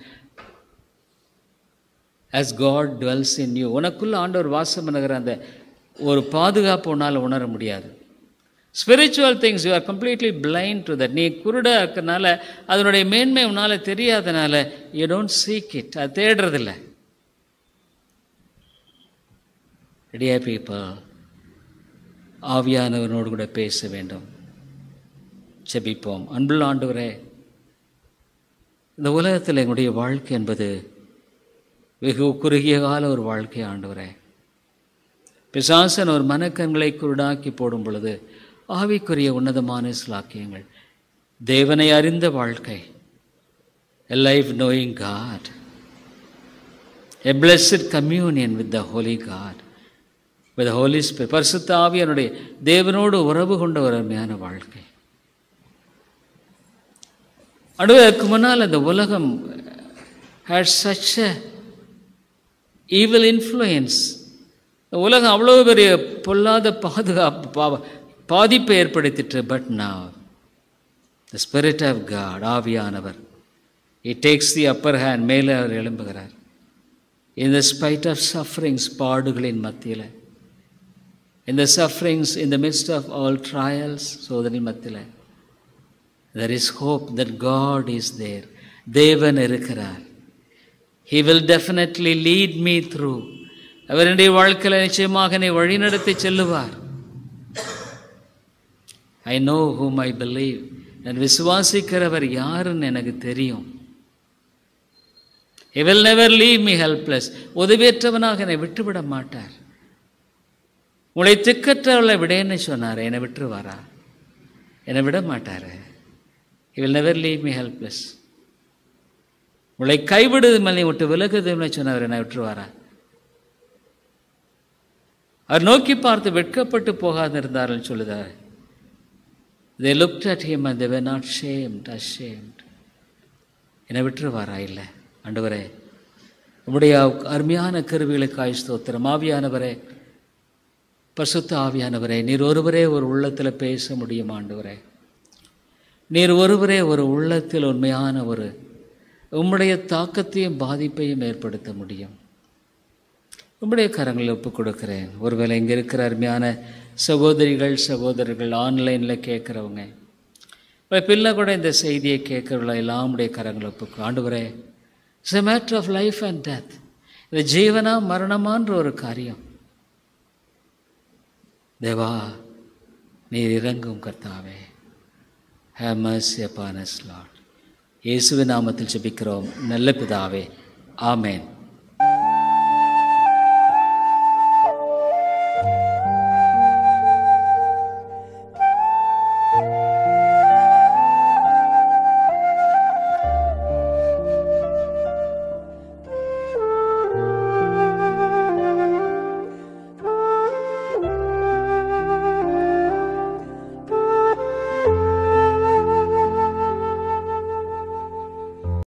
as God dwells in you. உனக்குள்ள ஆண்டவர் வாசம் பண்ணுகிற அந்த ஒரு பாதுகாப்பு உன்னால் உணர முடியாது. Spiritual things you are completely blind to that. நீ குருடாக இருக்கிறனால அதனுடைய மேன்மை உன்னால் தெரியாதனால யூ டோன்ட் சீக் இட். அது தேடுறதில்லை. டியர் பீப்பிள், ஆவியானவனோடு கூட பேச வேண்டும். ஜெபிப்போம். அன்புள்ள ஆண்டவரே, இந்த உலகத்தில் எங்களுடைய வாழ்க்கை என்பது வெகு குறுகிய கால ஒரு வாழ்க்கை ஆண்டவரே. பிசாசன் ஒரு மனக்கண்களை குருடாக்கி போடும் பொழுது ஆவிக்குரிய உன்னதமான ஸ்லாக்கியங்கள், தேவனை அறிந்த வாழ்க்கை, a life knowing God, a blessed communion with the Holy God, with the Holy Spirit, பரிசுத்த ஆவியானுடைய தேவனோடு உறவு கொண்ட ஒரு அருமையான வாழ்க்கை. அதுக்கு முன்னால் அந்த உலகம் had such a evil influence. உலகம் அவ்வளோ பெரிய பொல்லாத பாதிப்பை ஏற்படுத்திட்டு. But now the Spirit of God, ஆவியானவர், he takes the upper hand. மேலே அவர் எழும்புகிறார். in the spite of sufferings, பாடுகளின் மத்தியில், in the sufferings, in the midst of all trials, சோதனை மத்தியில், there is hope that God is there. தேவன் இருக்கிறார். he will definitely lead me through. அவருடைய வாழ்க்கையில் நிச்சயமாக என்னை வழிநடத்தி செல்லுவார். I know whom I believe. நான் விசுவாசிக்கிறவர் யாருன்னு எனக்கு தெரியும். he will never leave me helpless. உதவியற்றவனாக என்னை விட்டுவிட மாட்டார். உங்களை திக்கற்றவளை விடேன்னு சொன்னார். என்னை விட்டுருவாரா? என்னை விட மாட்டார். he will never leave me helpless. உங்களை கைவிடுது மேலே விட்டு விலகுதுன்னு சொன்னவர். என்னை விட்டுருவாரா? அவர் நோக்கி பார்த்து வெட்கப்பட்டு போகாது இருந்தார்கள் சொல்லுதார். they looked at him and they were not ashamed. என்னை விட்டுருவாரா? இல்லை. ஆண்டவரே, உம்முடைய அருமையான கிருபைகளுக்காய் ஸ்தோத்திரம். ஆவியானவரே, பரிசுத்த ஆவியானவரே, நீர் ஒருவரே ஒரு உள்ளத்தில் பேச முடியும். ஆண்டவரே, நீர் ஒருவரே ஒரு உள்ளத்தில் உண்மையான ஒரு உம்முடைய தாக்கத்தையும் பாதிப்பையும் ஏற்படுத்த முடியும். உம்முடைய கரங்களில் ஒப்புக் கொடுக்கிறேன். ஒருவேளை இங்கே இருக்கிற அருமையான சகோதரர்கள் ஆன்லைனில் கேட்குறவங்க, பிள்ளை கூட இந்த செய்தியை கேட்குறவங்கள எல்லாம் உடைய கரங்களை ஒப்புக்கு. ஆண்டவரே, it's a matter of life and death. இது ஜீவனா மரணமான்ற ஒரு காரியம். தேவா, நீர் இறங்கும் கர்த்தாவே. Have mercy upon us, Lord. இயேசுவின் நாமத்தில் ஜெபிக்கிறோம் நல்ல பிதாவே. ஆமென்.